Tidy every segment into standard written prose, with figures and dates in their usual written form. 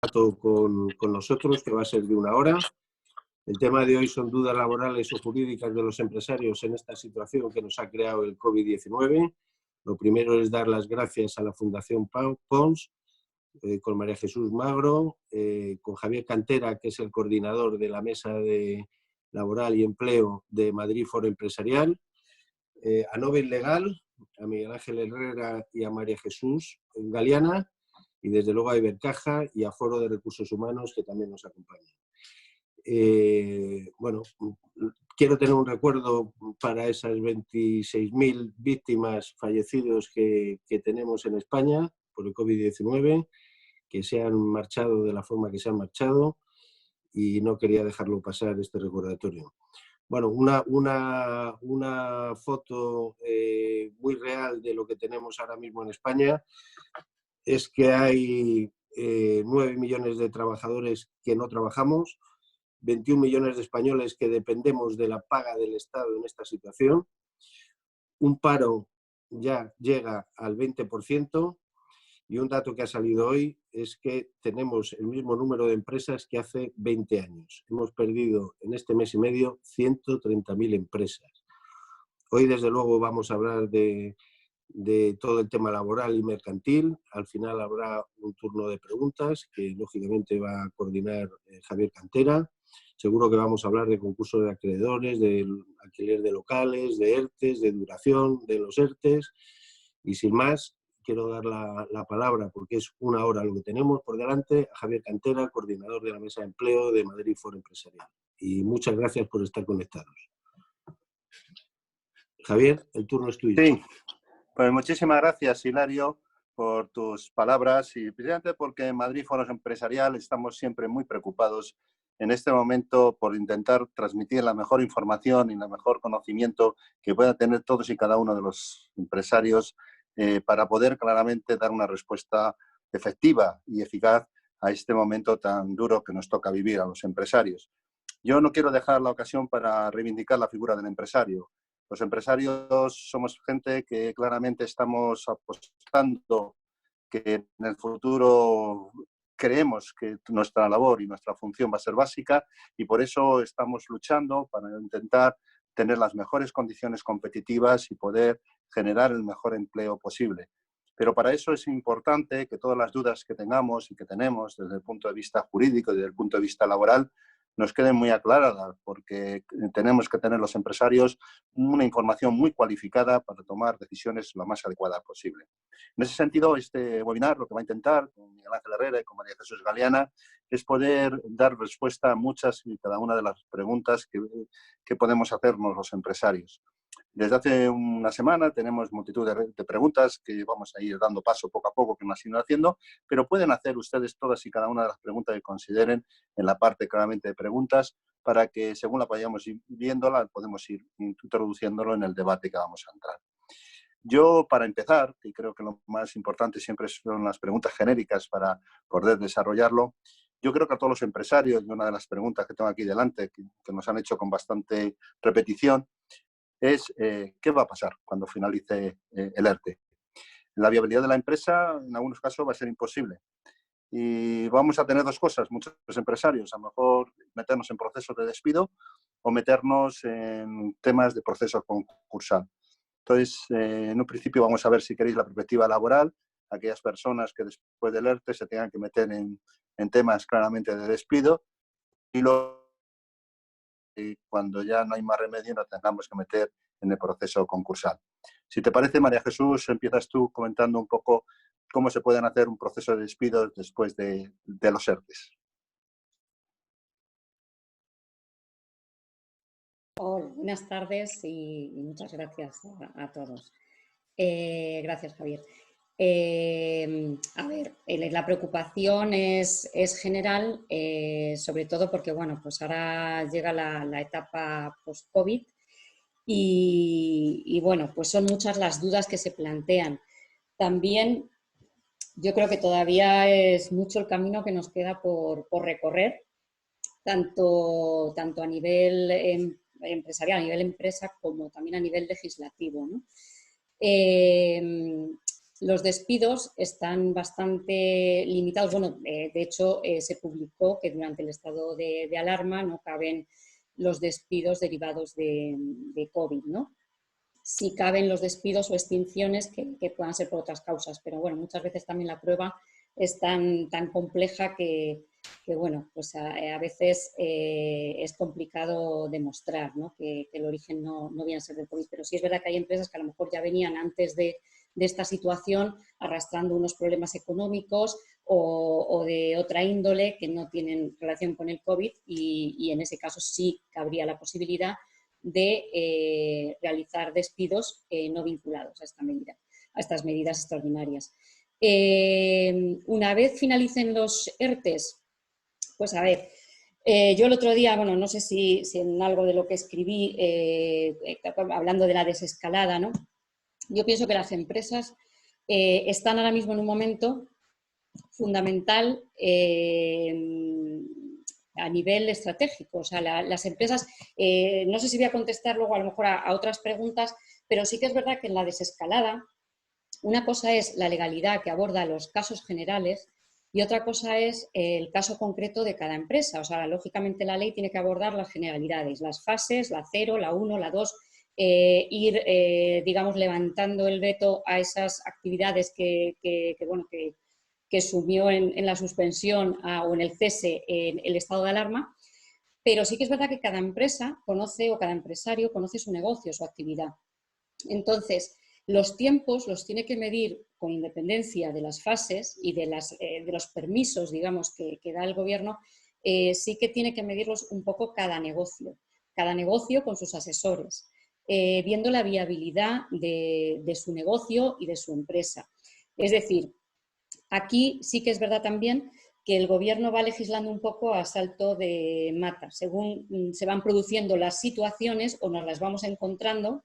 rato con nosotros, que va a ser de 1 hora. El tema de hoy son dudas laborales o jurídicas de los empresarios en esta situación que nos ha creado el COVID-19. Lo primero es dar las gracias a la Fundación Pons, con María Jesús Magro, con Javier Cantera, que es el coordinador de la Mesa de Laboral y Empleo de Madrid Foro Empresarial, a Nobel Legal, a Miguel Ángel Herrera y a María Jesús Galeana, y desde luego a Ibercaja y a Foro de Recursos Humanos, que también nos acompañan. Bueno, quiero tener un recuerdo para esas 26.000 víctimas fallecidos que tenemos en España por el COVID-19, que se han marchado de la forma que se han marchado, y no quería dejarlo pasar este recordatorio. Bueno, una foto muy real de lo que tenemos ahora mismo en España es que hay 9 millones de trabajadores que no trabajamos, 21 millones de españoles que dependemos de la paga del Estado en esta situación. Un paro ya llega al 20%, y un dato que ha salido hoy es que tenemos el mismo número de empresas que hace 20 años. Hemos perdido en este mes y medio 130.000 empresas. Hoy, desde luego, vamos a hablar de todo el tema laboral y mercantil. Al final habrá un turno de preguntas que, lógicamente, va a coordinar Javier Cantera. Seguro que vamos a hablar de concursos de acreedores, del alquiler de locales, de ERTES, de duración de los ERTES. Y sin más, quiero dar la palabra, porque es 1 hora lo que tenemos por delante, a Javier Cantera, coordinador de la Mesa de Empleo de Madrid Foro Empresarial. Y muchas gracias por estar conectados. Javier, el turno es tuyo. Sí, pues muchísimas gracias, Hilario, por tus palabras, y precisamente porque en Madrid Foro Empresarial estamos siempre muy preocupados en este momento por intentar transmitir la mejor información y el mejor conocimiento que puedan tener todos y cada uno de los empresarios para poder claramente dar una respuesta efectiva y eficaz a este momento tan duro que nos toca vivir a los empresarios. Yo no quiero dejar la ocasión para reivindicar la figura del empresario. Los empresarios somos gente que claramente estamos apostando que en el futuro creemos que nuestra labor y nuestra función va a ser básica, y por eso estamos luchando para intentar tener las mejores condiciones competitivas y poder generar el mejor empleo posible. Pero para eso es importante que todas las dudas que tengamos y que tenemos desde el punto de vista jurídico y desde el punto de vista laboral nos queden muy aclaradas, porque tenemos que tener los empresarios una información muy cualificada para tomar decisiones lo más adecuadas posible. En ese sentido, este webinar lo que va a intentar con Miguel Ángel Herrera y con María Jesús Galeana es poder dar respuesta a muchas y cada una de las preguntas que podemos hacernos los empresarios. Desde hace una semana tenemos multitud de preguntas que vamos a ir dando paso poco a poco, que nos han ido haciendo, pero pueden hacer ustedes todas y cada una de las preguntas que consideren en la parte claramente de preguntas, para que según la vayamos viéndola podemos ir introduciéndolo en el debate que vamos a entrar. Yo, para empezar, y creo que lo más importante siempre son las preguntas genéricas para poder desarrollarlo, yo creo que a todos los empresarios, y una de las preguntas que tengo aquí delante, que nos han hecho con bastante repetición, es ¿qué va a pasar cuando finalice el ERTE? La viabilidad de la empresa en algunos casos va a ser imposible. Y vamos a tener dos cosas, muchos empresarios, a lo mejor meternos en procesos de despido o meternos en temas de proceso concursal. Entonces, en un principio vamos a ver, si queréis, la perspectiva laboral, aquellas personas que después del ERTE se tengan que meter en temas claramente de despido, y luego, cuando ya no hay más remedio, nos tengamos que meter en el proceso concursal. Si te parece, María Jesús, empiezas tú comentando un poco cómo se pueden hacer un proceso de despido después de los ERTES. Hola, buenas tardes y muchas gracias a todos. Gracias, Javier. A ver, la preocupación es general, sobre todo porque, bueno, pues ahora llega la etapa post-COVID y, bueno, pues son muchas las dudas que se plantean. También yo creo que todavía es mucho el camino que nos queda por recorrer, tanto a nivel empresarial, a nivel empresa, como también a nivel legislativo, ¿no? Los despidos están bastante limitados. Bueno, de hecho, se publicó que durante el estado de alarma no caben los despidos derivados de COVID, ¿no? Sí caben los despidos o extinciones que puedan ser por otras causas, pero bueno, muchas veces también la prueba es tan compleja que bueno, pues a veces es complicado demostrar, ¿no? que el origen no viene a ser del COVID, pero sí es verdad que hay empresas que a lo mejor ya venían antes de esta situación arrastrando unos problemas económicos o de otra índole que no tienen relación con el COVID y en ese caso sí cabría la posibilidad de realizar despidos no vinculados a esta medida, a estas medidas extraordinarias. Una vez finalicen los ERTEs, pues a ver, yo el otro día, bueno, no sé si en algo de lo que escribí, hablando de la desescalada, ¿no? Yo pienso que las empresas están ahora mismo en un momento fundamental a nivel estratégico. O sea, las empresas, no sé si voy a contestar luego a lo mejor a otras preguntas, pero sí que es verdad que en la desescalada una cosa es la legalidad que aborda los casos generales y otra cosa es el caso concreto de cada empresa. O sea, lógicamente la ley tiene que abordar las generalidades, las fases, la 0, la 1, la 2, ir, digamos, levantando el veto a esas actividades que sumió en la suspensión o en el cese en el estado de alarma, pero sí que es verdad que cada empresa conoce o cada empresario conoce su negocio, su actividad. Entonces, los tiempos los tiene que medir con independencia de las fases y de los permisos, digamos, que da el gobierno, sí que tiene que medirlos un poco cada negocio con sus asesores, viendo la viabilidad de su negocio y de su empresa. Es decir, aquí sí que es verdad también que el gobierno va legislando un poco a salto de mata. Según se van produciendo las situaciones o nos las vamos encontrando,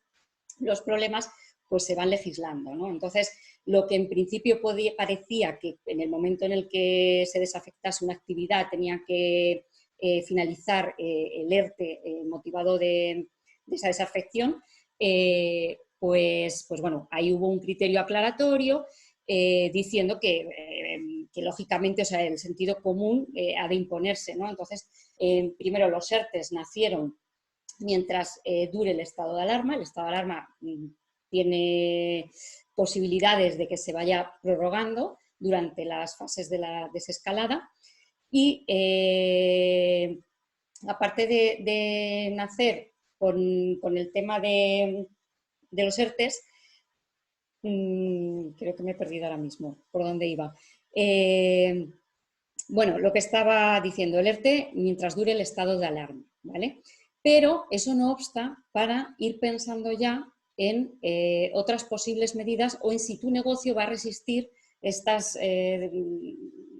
los problemas pues se van legislando, ¿no? Entonces, lo que en principio parecía que en el momento en el que se desafectase una actividad tenía que finalizar el ERTE motivado de esa desafección, pues bueno, ahí hubo un criterio aclaratorio diciendo que lógicamente, o sea, el sentido común ha de imponerse, ¿no? Entonces, primero los ERTEs nacieron mientras dure el estado de alarma. El estado de alarma tiene posibilidades de que se vaya prorrogando durante las fases de la desescalada y aparte de nacer con el tema de los ERTEs, creo que me he perdido ahora mismo por dónde iba. Bueno, lo que estaba diciendo, el ERTE mientras dure el estado de alarma, ¿vale? Pero eso no obsta para ir pensando ya en otras posibles medidas o en si tu negocio va a resistir estas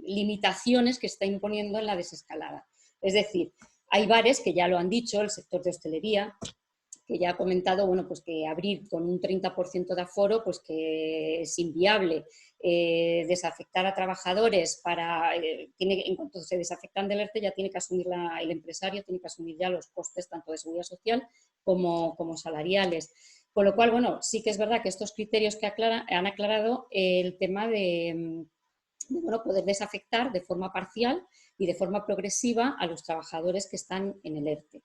limitaciones que está imponiendo en la desescalada. Es decir, hay bares que ya lo han dicho, el sector de hostelería, que ya ha comentado, bueno, pues que abrir con un 30% de aforo, pues que es inviable. Desafectar a trabajadores en cuanto se desafectan del ERTE ya tiene que asumir el empresario, tiene que asumir ya los costes tanto de seguridad social como salariales. Con lo cual, bueno, sí que es verdad que estos criterios que han aclarado el tema de bueno, poder desafectar de forma parcial y de forma progresiva a los trabajadores que están en el ERTE.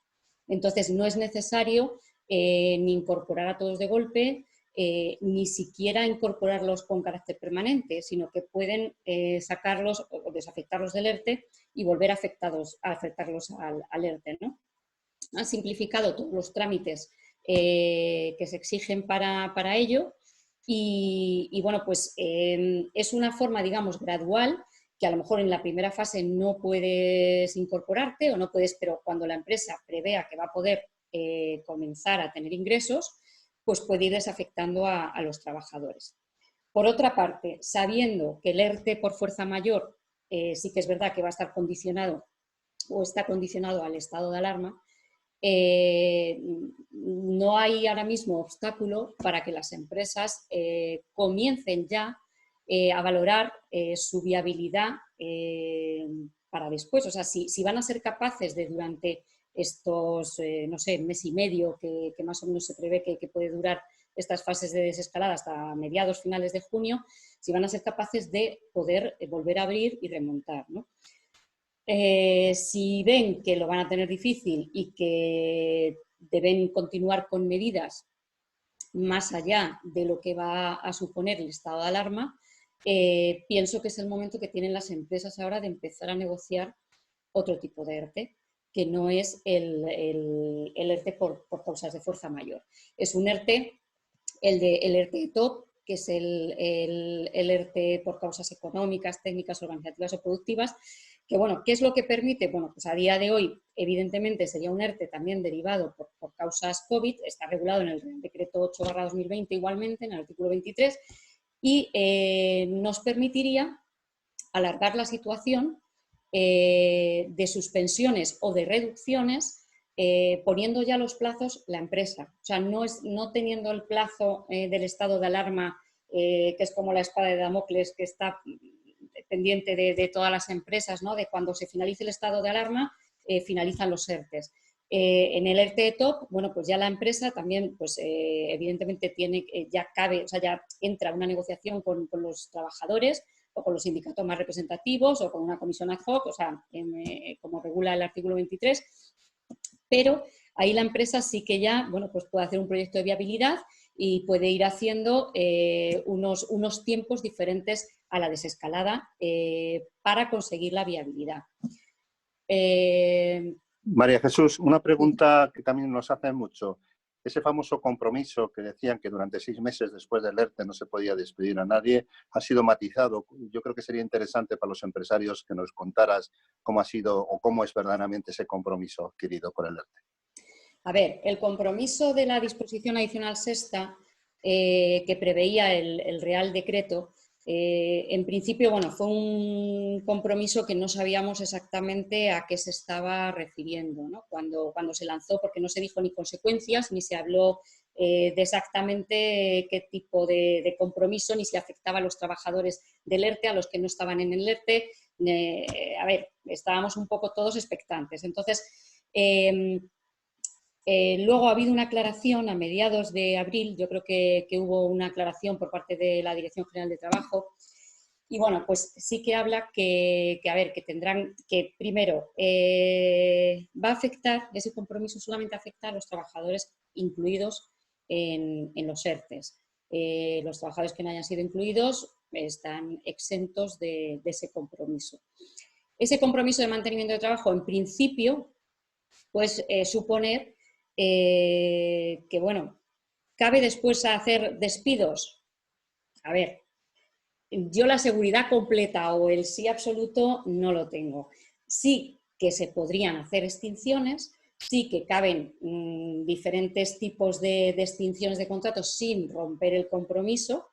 Entonces, no es necesario ni incorporar a todos de golpe, ni siquiera incorporarlos con carácter permanente, sino que pueden sacarlos o desafectarlos del ERTE y volver a afectarlos al ERTE, ¿no? Han simplificado todos los trámites que se exigen para ello y bueno, pues es una forma, digamos, gradual que a lo mejor en la primera fase no puedes incorporarte o no puedes, pero cuando la empresa prevea que va a poder comenzar a tener ingresos, pues puede ir desafectando a los trabajadores. Por otra parte, sabiendo que el ERTE por fuerza mayor sí que es verdad que va a estar condicionado o está condicionado al estado de alarma, no hay ahora mismo obstáculo para que las empresas comiencen ya a valorar su viabilidad para después. O sea, si van a ser capaces de durante estos, no sé, mes y medio que más o menos se prevé que puede durar estas fases de desescalada hasta mediados, finales de junio, si van a ser capaces de poder volver a abrir y remontar, ¿no? Si ven que lo van a tener difícil y que deben continuar con medidas más allá de lo que va a suponer el estado de alarma, pienso que es el momento que tienen las empresas ahora de empezar a negociar otro tipo de ERTE, que no es el ERTE por causas de fuerza mayor. Es un ERTE, el ERTE top, que es el ERTE por causas económicas, técnicas, organizativas o productivas, que bueno, ¿qué es lo que permite? Bueno, pues a día de hoy, evidentemente, sería un ERTE también derivado por causas COVID, está regulado en el Real Decreto 8/2020 igualmente, en el artículo 23, y nos permitiría alargar la situación de suspensiones o de reducciones, poniendo ya los plazos la empresa. O sea, no teniendo el plazo del estado de alarma, que es como la espada de Damocles que está pendiente de todas las empresas, ¿no? De cuando se finalice el estado de alarma, finalizan los ERTEs. En el ERTE top, bueno, pues ya la empresa también, pues evidentemente tiene, ya cabe, o sea, ya entra una negociación con los trabajadores o con los sindicatos más representativos o con una comisión ad hoc, o sea, como regula el artículo 23, pero ahí la empresa sí que ya, bueno, pues puede hacer un proyecto de viabilidad y puede ir haciendo unos tiempos diferentes a la desescalada para conseguir la viabilidad. María Jesús, una pregunta que también nos hacen mucho. Ese famoso compromiso que decían que durante 6 meses después del ERTE no se podía despedir a nadie, ha sido matizado. Yo creo que sería interesante para los empresarios que nos contaras cómo ha sido o cómo es verdaderamente ese compromiso adquirido por el ERTE. A ver, el compromiso de la disposición adicional sexta que preveía el Real Decreto, en principio, bueno, fue un compromiso que no sabíamos exactamente a qué se estaba refiriendo, ¿no? Cuando se lanzó, porque no se dijo ni consecuencias, ni se habló de exactamente qué tipo de compromiso, ni si afectaba a los trabajadores del ERTE, a los que no estaban en el ERTE. A ver, estábamos un poco todos expectantes. Entonces, luego ha habido una aclaración a mediados de abril, yo creo que hubo una aclaración por parte de la Dirección General de Trabajo, y bueno, pues sí que habla que tendrán que, primero, va a afectar, ese compromiso solamente afecta a los trabajadores incluidos en los ERTEs. Los trabajadores que no hayan sido incluidos están exentos de ese compromiso. Ese compromiso de mantenimiento de trabajo, en principio, pues suponer que, bueno, ¿cabe después hacer despidos? A ver, yo la seguridad completa o el sí absoluto no lo tengo. Sí que se podrían hacer extinciones, sí que caben diferentes tipos de extinciones de contratos sin romper el compromiso.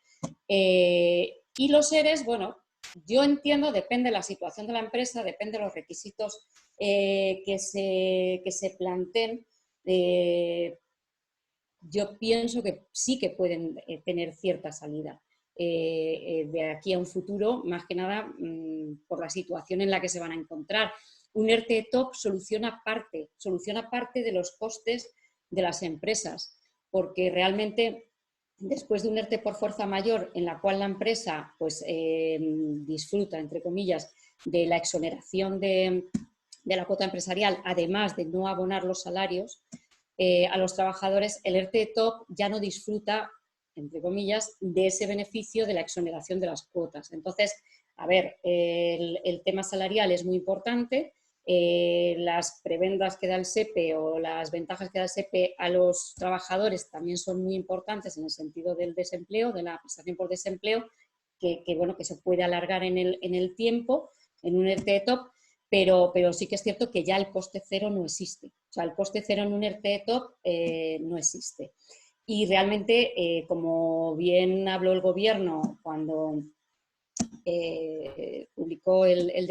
Y los EREs, bueno, yo entiendo, depende de la situación de la empresa, depende de los requisitos que se planteen. Yo pienso que sí que pueden tener cierta salida de aquí a un futuro, más que nada por la situación en la que se van a encontrar. Un ERTE top soluciona parte de los costes de las empresas, porque realmente después de un ERTE por fuerza mayor en la cual la empresa pues, disfruta, entre comillas, de la exoneración de la cuota empresarial, además de no abonar los salarios a los trabajadores, el ERTE top ya no disfruta, entre comillas, de ese beneficio de la exoneración de las cuotas. Entonces, a ver, el tema salarial es muy importante, las prebendas que da el SEPE o las ventajas que da el SEPE a los trabajadores también son muy importantes en el sentido del desempleo, de la prestación por desempleo, que bueno, que se puede alargar en el tiempo, en un ERTE top, pero sí que es cierto que ya el coste cero no existe. O sea, el coste cero en un ERTE top no existe. Y realmente, como bien habló el Gobierno cuando publicó el Real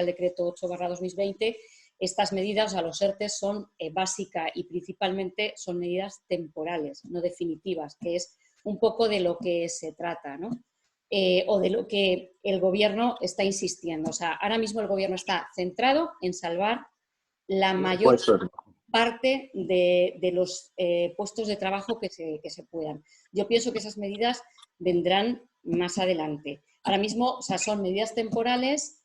Decreto 8/2020, estas medidas, o sea, los ERTEs son básicas y principalmente son medidas temporales, no definitivas, que es un poco de lo que se trata, ¿no? O de lo que el Gobierno está insistiendo. O sea, ahora mismo el Gobierno está centrado en salvar la mayor parte de los puestos de trabajo que se puedan. Yo pienso que esas medidas vendrán más adelante. Ahora mismo, o sea, son medidas temporales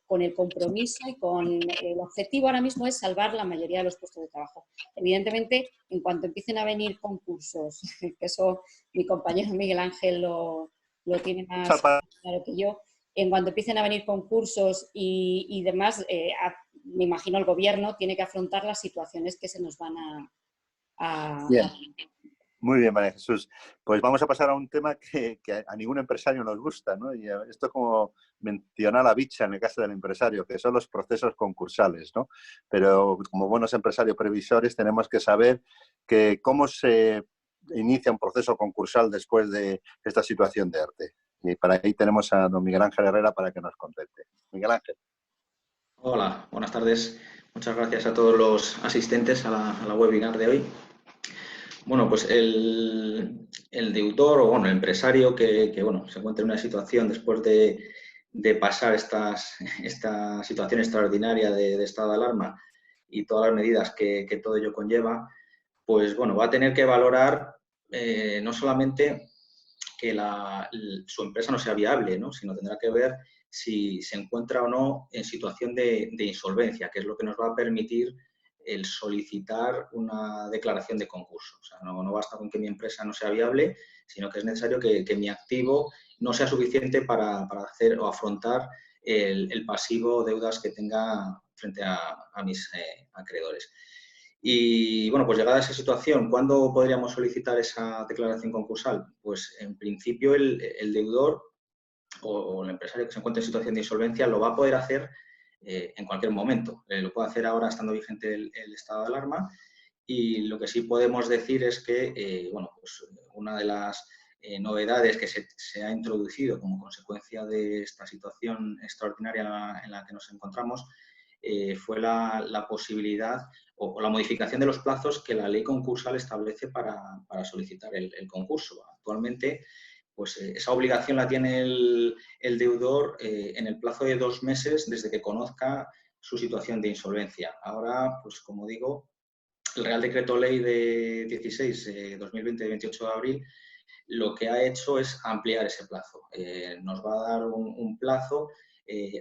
con el compromiso y con el objetivo ahora mismo es salvar la mayoría de los puestos de trabajo. Evidentemente, en cuanto empiecen a venir concursos, que eso mi compañero Miguel Ángel lo tiene más claro que yo, en cuanto empiecen a venir concursos y demás, me imagino el gobierno tiene que afrontar las situaciones que se nos van Bien. Muy bien, María Jesús. Pues vamos a pasar a un tema que a ningún empresario nos gusta, ¿no? Y esto es como mencionar la bicha en el caso del empresario, que son los procesos concursales, ¿no? Pero como buenos empresarios previsores tenemos que saber cómo se inicia un proceso concursal después de esta situación de ERTE. Y para ahí tenemos a don Miguel Ángel Herrera para que nos conteste. Miguel Ángel. Hola, buenas tardes. Muchas gracias a todos los asistentes a la webinar de hoy. Bueno, pues el deudor o bueno, el empresario que bueno, se encuentra en una situación después de pasar esta situación extraordinaria de estado de alarma y todas las medidas que todo ello conlleva, pues bueno, va a tener que valorar no solamente que su empresa no sea viable, ¿no? Sino tendrá que ver si se encuentra o no en situación de insolvencia, que es lo que nos va a permitir el solicitar una declaración de concurso. O sea, no basta con que mi empresa no sea viable, sino que es necesario que mi activo no sea suficiente para hacer o afrontar el pasivo o deudas que tenga frente a mis acreedores. Y bueno, pues llegada a esa situación, ¿cuándo podríamos solicitar esa declaración concursal? Pues en principio el deudor o el empresario que se encuentre en situación de insolvencia lo va a poder hacer en cualquier momento. Lo puede hacer ahora estando vigente el estado de alarma y lo que sí podemos decir es que bueno, pues una de las novedades que se ha introducido como consecuencia de esta situación extraordinaria en la que nos encontramos fue la posibilidad o la modificación de los plazos que la ley concursal establece para solicitar el concurso. Actualmente, pues esa obligación la tiene el deudor en el plazo de 2 meses desde que conozca su situación de insolvencia. Ahora, pues como digo, el Real Decreto Ley de 16/2020 de 28 de abril lo que ha hecho es ampliar ese plazo. Nos va a dar un plazo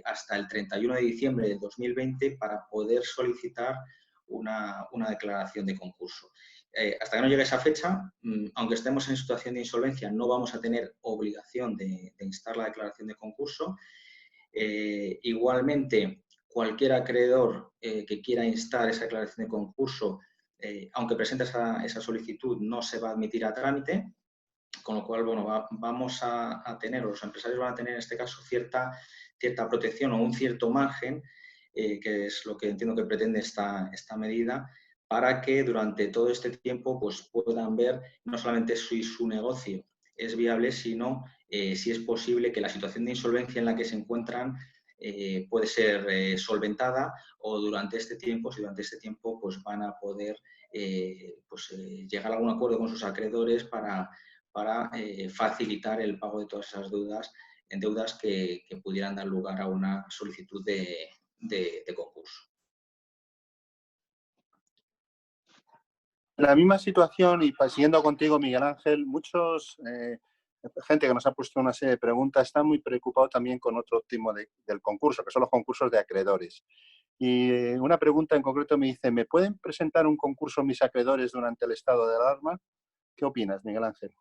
hasta el 31 de diciembre de 2020 para poder solicitar una declaración de concurso. Hasta que no llegue esa fecha, aunque estemos en situación de insolvencia, no vamos a tener obligación de instar la declaración de concurso. Igualmente, cualquier acreedor que quiera instar esa declaración de concurso, aunque presente esa solicitud, no se va a admitir a trámite. Con lo cual, bueno, vamos a tener, o los empresarios van a tener en este caso cierta protección o un cierto margen, que es lo que entiendo que pretende esta medida, para que durante todo este tiempo pues, puedan ver no solamente si su negocio es viable, sino si es posible que la situación de insolvencia en la que se encuentran puede ser solventada o durante este tiempo, si durante este tiempo pues, van a poder llegar a algún acuerdo con sus acreedores para facilitar el pago de todas esas deudas que pudieran dar lugar a una solicitud de concurso. En la misma situación, y siguiendo contigo, Miguel Ángel, gente que nos ha puesto una serie de preguntas está muy preocupado también con otro tipo del concurso, que son los concursos de acreedores. Y una pregunta en concreto me dice, ¿me pueden presentar un concurso mis acreedores durante el estado de alarma? ¿Qué opinas, Miguel Ángel?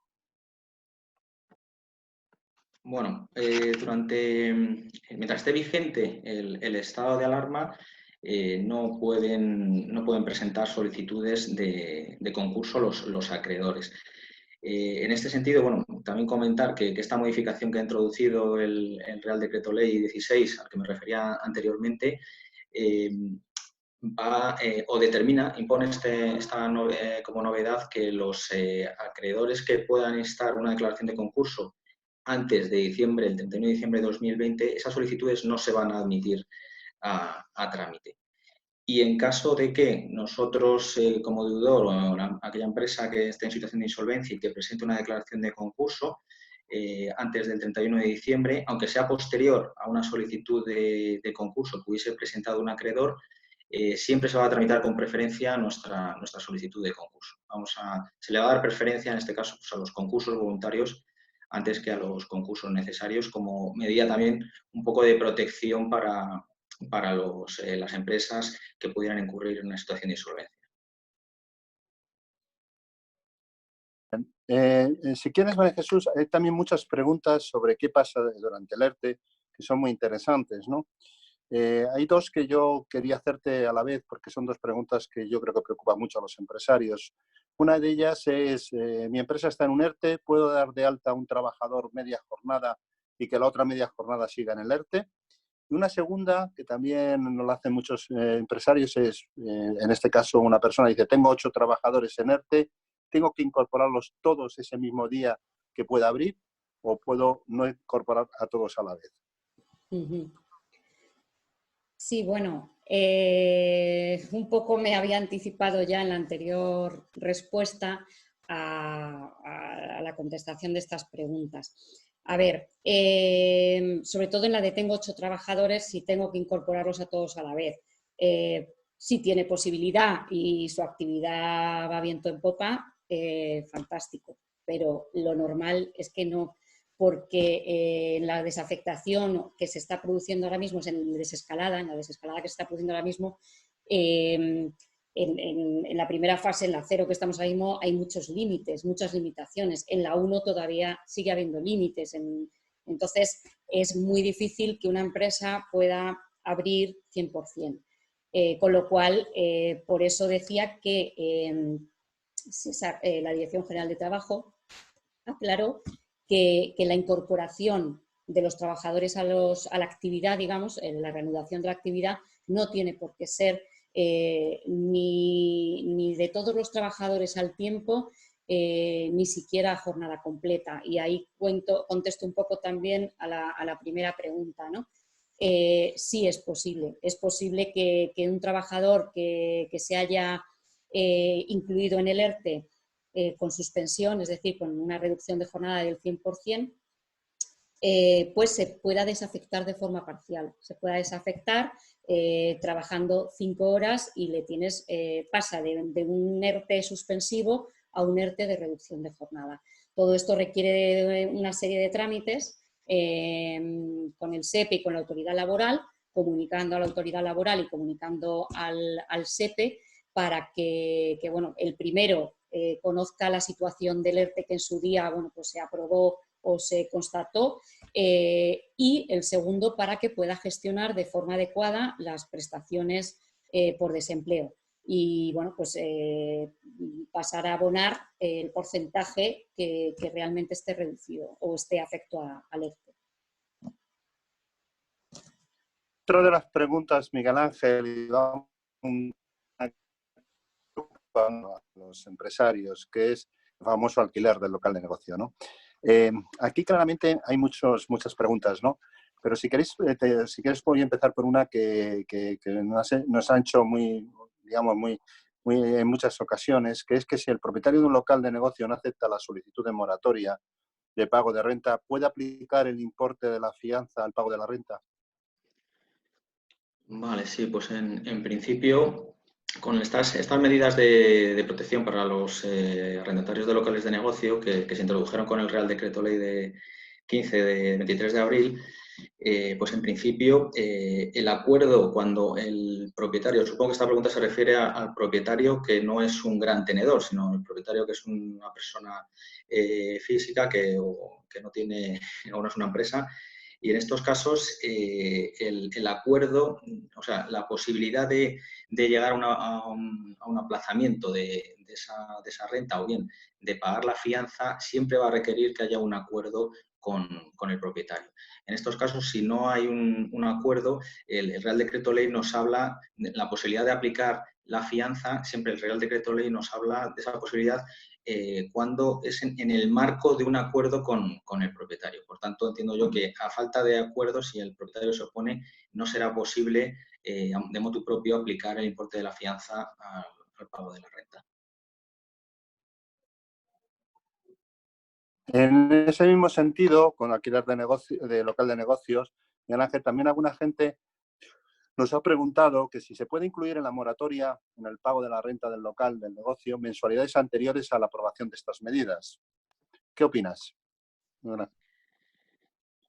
Bueno, mientras esté vigente el estado de alarma, no pueden presentar solicitudes de concurso los acreedores. En este sentido, bueno, también comentar que esta modificación que ha introducido el Real Decreto Ley 16, al que me refería anteriormente, impone como novedad que los acreedores que puedan instar una declaración de concurso antes de el 31 de diciembre de 2020, esas solicitudes no se van a admitir a trámite. Y en caso de que nosotros, como deudor o aquella empresa que esté en situación de insolvencia y que presente una declaración de concurso antes del 31 de diciembre, aunque sea posterior a una solicitud de concurso que hubiese presentado un acreedor, siempre se va a tramitar con preferencia nuestra solicitud de concurso. Se le va a dar preferencia, en este caso, pues, a los concursos voluntarios antes que a los concursos necesarios, como medida también un poco de protección para las empresas que pudieran incurrir en una situación de insolvencia. Si quieres, María Jesús, hay también muchas preguntas sobre qué pasa durante el ERTE, que son muy interesantes, ¿no? Hay dos que yo quería hacerte a la vez, porque son dos preguntas que yo creo que preocupan mucho a los empresarios. Una de ellas es, mi empresa está en un ERTE, ¿puedo dar de alta a un trabajador media jornada y que la otra media jornada siga en el ERTE? Y una segunda, que también nos lo hacen muchos empresarios, es, en este caso, una persona dice, tengo 8 trabajadores en ERTE, ¿tengo que incorporarlos todos ese mismo día que pueda abrir o puedo no incorporar a todos a la vez? Sí, bueno, un poco me había anticipado ya en la anterior respuesta a la contestación de estas preguntas. A ver, sobre todo en la de tengo 8 trabajadores, si tengo que incorporarlos a todos a la vez. Si tiene posibilidad y su actividad va viento en popa, fantástico, pero lo normal es que no, porque la desafectación que se está produciendo ahora mismo es en la desescalada que se está produciendo ahora mismo, en la primera fase, en la 0 que estamos ahora mismo, hay muchos límites, muchas limitaciones. En la 1 todavía sigue habiendo límites. Entonces, es muy difícil que una empresa pueda abrir 100%. Con lo cual, por eso decía que la Dirección General de Trabajo aclaró que la incorporación de los trabajadores a la actividad, digamos, la reanudación de la actividad, no tiene por qué ser ni de todos los trabajadores al tiempo, ni siquiera a jornada completa. Y ahí contesto un poco también a la primera pregunta, ¿no? Sí es posible que un trabajador que se haya incluido en el ERTE con suspensión, es decir, con una reducción de jornada del 100%, pues se pueda desafectar de forma parcial. Se pueda desafectar trabajando 5 horas y pasa de un ERTE suspensivo a un ERTE de reducción de jornada. Todo esto requiere una serie de trámites con el SEPE y con la autoridad laboral, comunicando a la autoridad laboral y comunicando al SEPE para que bueno, el primero conozca la situación del ERTE que en su día bueno, pues se aprobó o se constató, y el segundo para que pueda gestionar de forma adecuada las prestaciones por desempleo y bueno, pues pasar a abonar el porcentaje que realmente esté reducido o esté afecto al ERTE. Otra de las preguntas, Miguel Ángel, a los empresarios, que es el famoso alquiler del local de negocio, ¿no? Aquí claramente hay muchas preguntas, ¿no? Pero si queréis voy a empezar por una que nos ha hecho digamos, en muchas ocasiones, que es que si el propietario de un local de negocio no acepta la solicitud de moratoria de pago de renta, ¿puede aplicar el importe de la fianza al pago de la renta? Vale, sí, pues en principio, con estas medidas de protección para los arrendatarios de locales de negocio que se introdujeron con el Real Decreto Ley de 15 de 23 de abril, pues en principio el acuerdo cuando el propietario, supongo que esta pregunta se refiere al propietario que no es un gran tenedor, sino el propietario que es una persona física que no tiene, o no es una empresa. Y en estos casos, el acuerdo, o sea, la posibilidad de llegar a un aplazamiento de esa renta o bien de pagar la fianza, siempre va a requerir que haya un acuerdo con el propietario. En estos casos, si no hay un acuerdo, el Real Decreto Ley nos habla de la posibilidad de aplicar la fianza, siempre el Real Decreto Ley nos habla de esa posibilidad cuando es en el marco de un acuerdo con el propietario. Por tanto, entiendo yo que a falta de acuerdo, si el propietario se opone, no será posible de motu propio aplicar el importe de la fianza al pago de la renta. En ese mismo sentido, con alquiler de local de negocios, Miguel Ángel, también alguna gente nos ha preguntado que si se puede incluir en la moratoria, en el pago de la renta del local, del negocio, mensualidades anteriores a la aprobación de estas medidas. ¿Qué opinas? Gracias.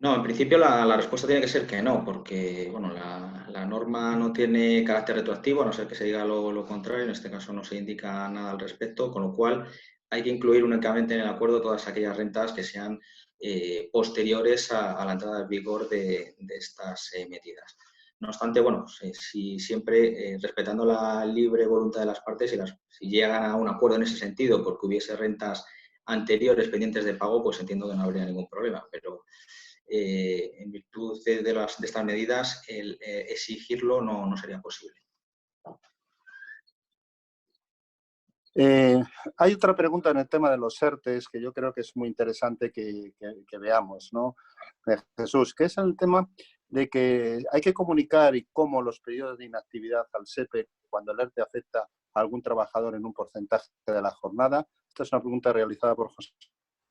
No, en principio la respuesta tiene que ser que no, porque bueno, la norma no tiene carácter retroactivo, a no ser que se diga lo contrario, en este caso no se indica nada al respecto, con lo cual hay que incluir únicamente en el acuerdo todas aquellas rentas que sean posteriores a la entrada en vigor de estas medidas. No obstante, bueno, si siempre respetando la libre voluntad de las partes, si llegan a un acuerdo en ese sentido porque hubiese rentas anteriores pendientes de pago, pues entiendo que no habría ningún problema, pero en virtud de estas medidas, exigirlo no sería posible. Hay otra pregunta en el tema de los ERTEs que yo creo que es muy interesante que veamos, ¿no? Jesús, que es el tema de que hay que comunicar y cómo los periodos de inactividad al SEPE cuando el ERTE afecta a algún trabajador en un porcentaje de la jornada. Esta es una pregunta realizada por José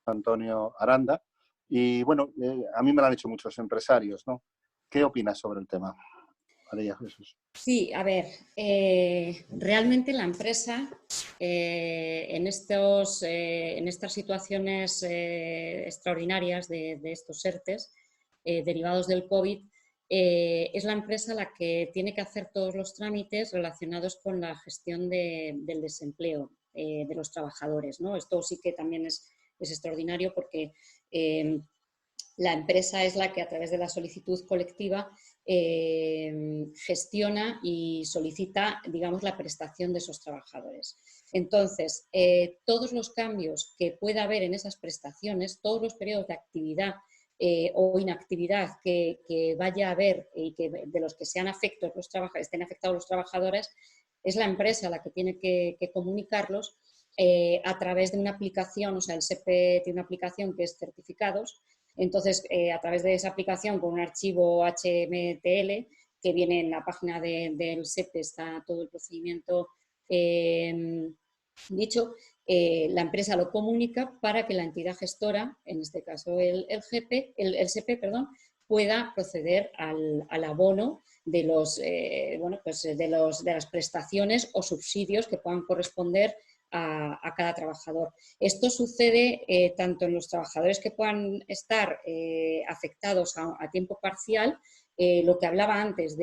Antonio Aranda y, bueno, a mí me la han hecho muchos empresarios, ¿no? ¿Qué opinas sobre el tema, María Jesús? Sí, a ver, realmente la empresa en estas situaciones extraordinarias de estos ERTEs derivados del COVID, es la empresa la que tiene que hacer todos los trámites relacionados con la gestión del desempleo de los trabajadores, ¿no? Esto sí que también es extraordinario porque la empresa es la que a través de la solicitud colectiva gestiona y solicita, digamos, la prestación de esos trabajadores. Entonces, todos los cambios que pueda haber en esas prestaciones, todos los periodos de actividad o inactividad que vaya a haber y de los que estén afectados los trabajadores, es la empresa la que tiene que comunicarlos a través de una aplicación, o sea, el SEPE tiene una aplicación que es certificados. Entonces, a través de esa aplicación, con un archivo HMTL que viene en la página del SEPE, está todo el procedimiento dicho, la empresa lo comunica para que la entidad gestora, en este caso el SEPE, pueda proceder al abono de las prestaciones o subsidios que puedan corresponder a cada trabajador. Esto sucede tanto en los trabajadores que puedan estar afectados a tiempo parcial, lo que hablaba antes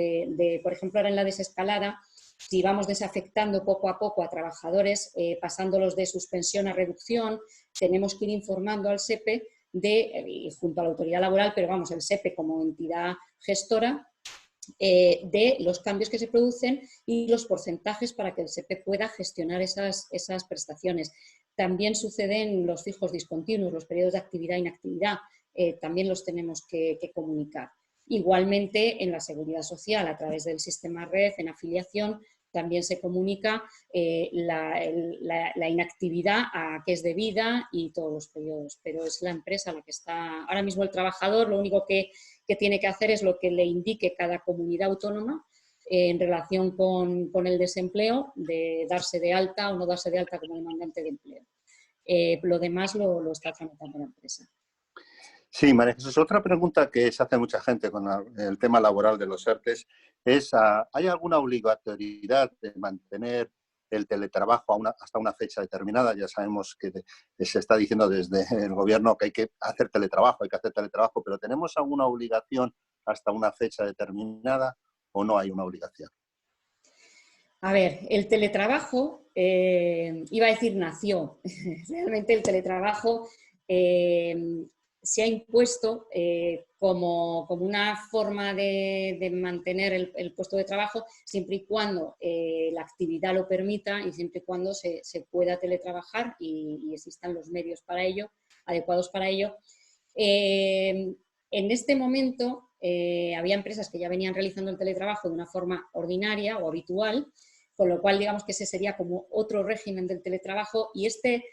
por ejemplo, ahora en la desescalada, si vamos desafectando poco a poco a trabajadores, pasándolos de suspensión a reducción, tenemos que ir informando al SEPE junto a la autoridad laboral, pero vamos, el SEPE como entidad gestora, de los cambios que se producen y los porcentajes para que el SEPE pueda gestionar esas prestaciones. También suceden los fijos discontinuos, los periodos de actividad e inactividad, también los tenemos que comunicar. Igualmente, en la seguridad social, a través del sistema red, en afiliación, también se comunica la inactividad a qué es debida y todos los periodos, pero es la empresa la que está. Ahora mismo el trabajador lo único que tiene que hacer es lo que le indique cada comunidad autónoma en relación con el desempleo, de darse de alta o no darse de alta como demandante de empleo. Lo demás lo está tramitando la empresa. Sí, María Jesús, otra pregunta que se hace mucha gente con el tema laboral de los ERTEs es, ¿hay alguna obligatoriedad de mantener el teletrabajo hasta una fecha determinada? Ya sabemos que se está diciendo desde el gobierno que hay que hacer teletrabajo, pero ¿tenemos alguna obligación hasta una fecha determinada o no hay una obligación? A ver, el teletrabajo, iba a decir nació, realmente el teletrabajo se ha impuesto como una forma de mantener el puesto de trabajo siempre y cuando la actividad lo permita y siempre y cuando se pueda teletrabajar y existan los medios para ello, adecuados para ello. En este momento había empresas que ya venían realizando el teletrabajo de una forma ordinaria o habitual, con lo cual digamos que ese sería como otro régimen del teletrabajo y este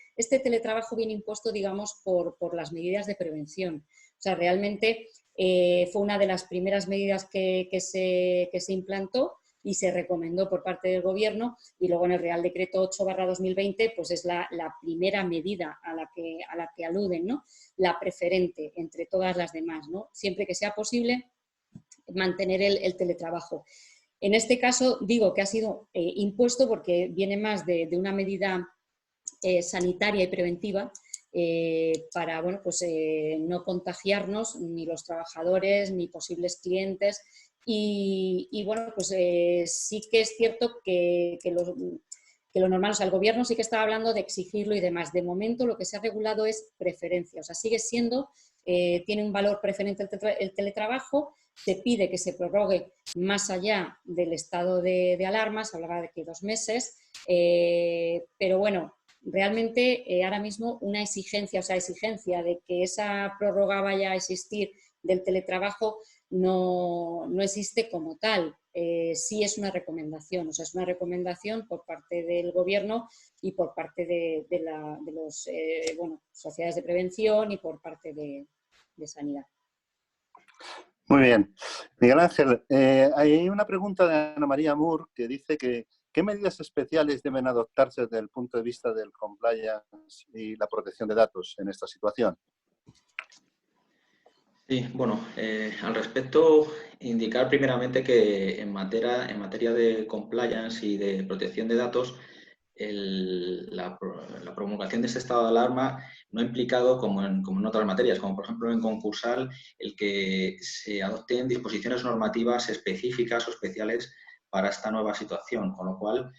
teletrabajo viene impuesto, digamos, por las medidas de prevención. O sea, realmente fue una de las primeras medidas que se implantó y se recomendó por parte del Gobierno y luego en el Real Decreto 8/2020 pues es la primera medida a la que aluden, ¿no? La preferente entre todas las demás, ¿no? Siempre que sea posible mantener el teletrabajo. En este caso digo que ha sido impuesto porque viene más de una medida sanitaria y preventiva para bueno, pues, no contagiarnos ni los trabajadores ni posibles clientes y bueno, pues sí que es cierto que lo normal, o sea, el gobierno sí que estaba hablando de exigirlo y demás. De momento lo que se ha regulado es preferencia, o sea, sigue siendo, tiene un valor preferente el teletrabajo, se pide que se prorrogue más allá del estado de alarma, se hablaba de que 2 meses, pero bueno, realmente ahora mismo una exigencia, o sea, exigencia de que esa prórroga vaya a existir del teletrabajo no existe como tal. Sí es una recomendación, o sea, es una recomendación por parte del gobierno y por parte de los bueno, sociedades de prevención y por parte de sanidad. Muy bien. Miguel Ángel, hay una pregunta de Ana María Moore que dice que ¿qué medidas especiales deben adoptarse desde el punto de vista del compliance y la protección de datos en esta situación? Sí, bueno, al respecto, indicar primeramente que en materia de compliance y de protección de datos, la promulgación de este estado de alarma no ha implicado, como en otras materias, como por ejemplo en concursal, el que se adopten disposiciones normativas específicas o especiales para esta nueva situación, con lo cual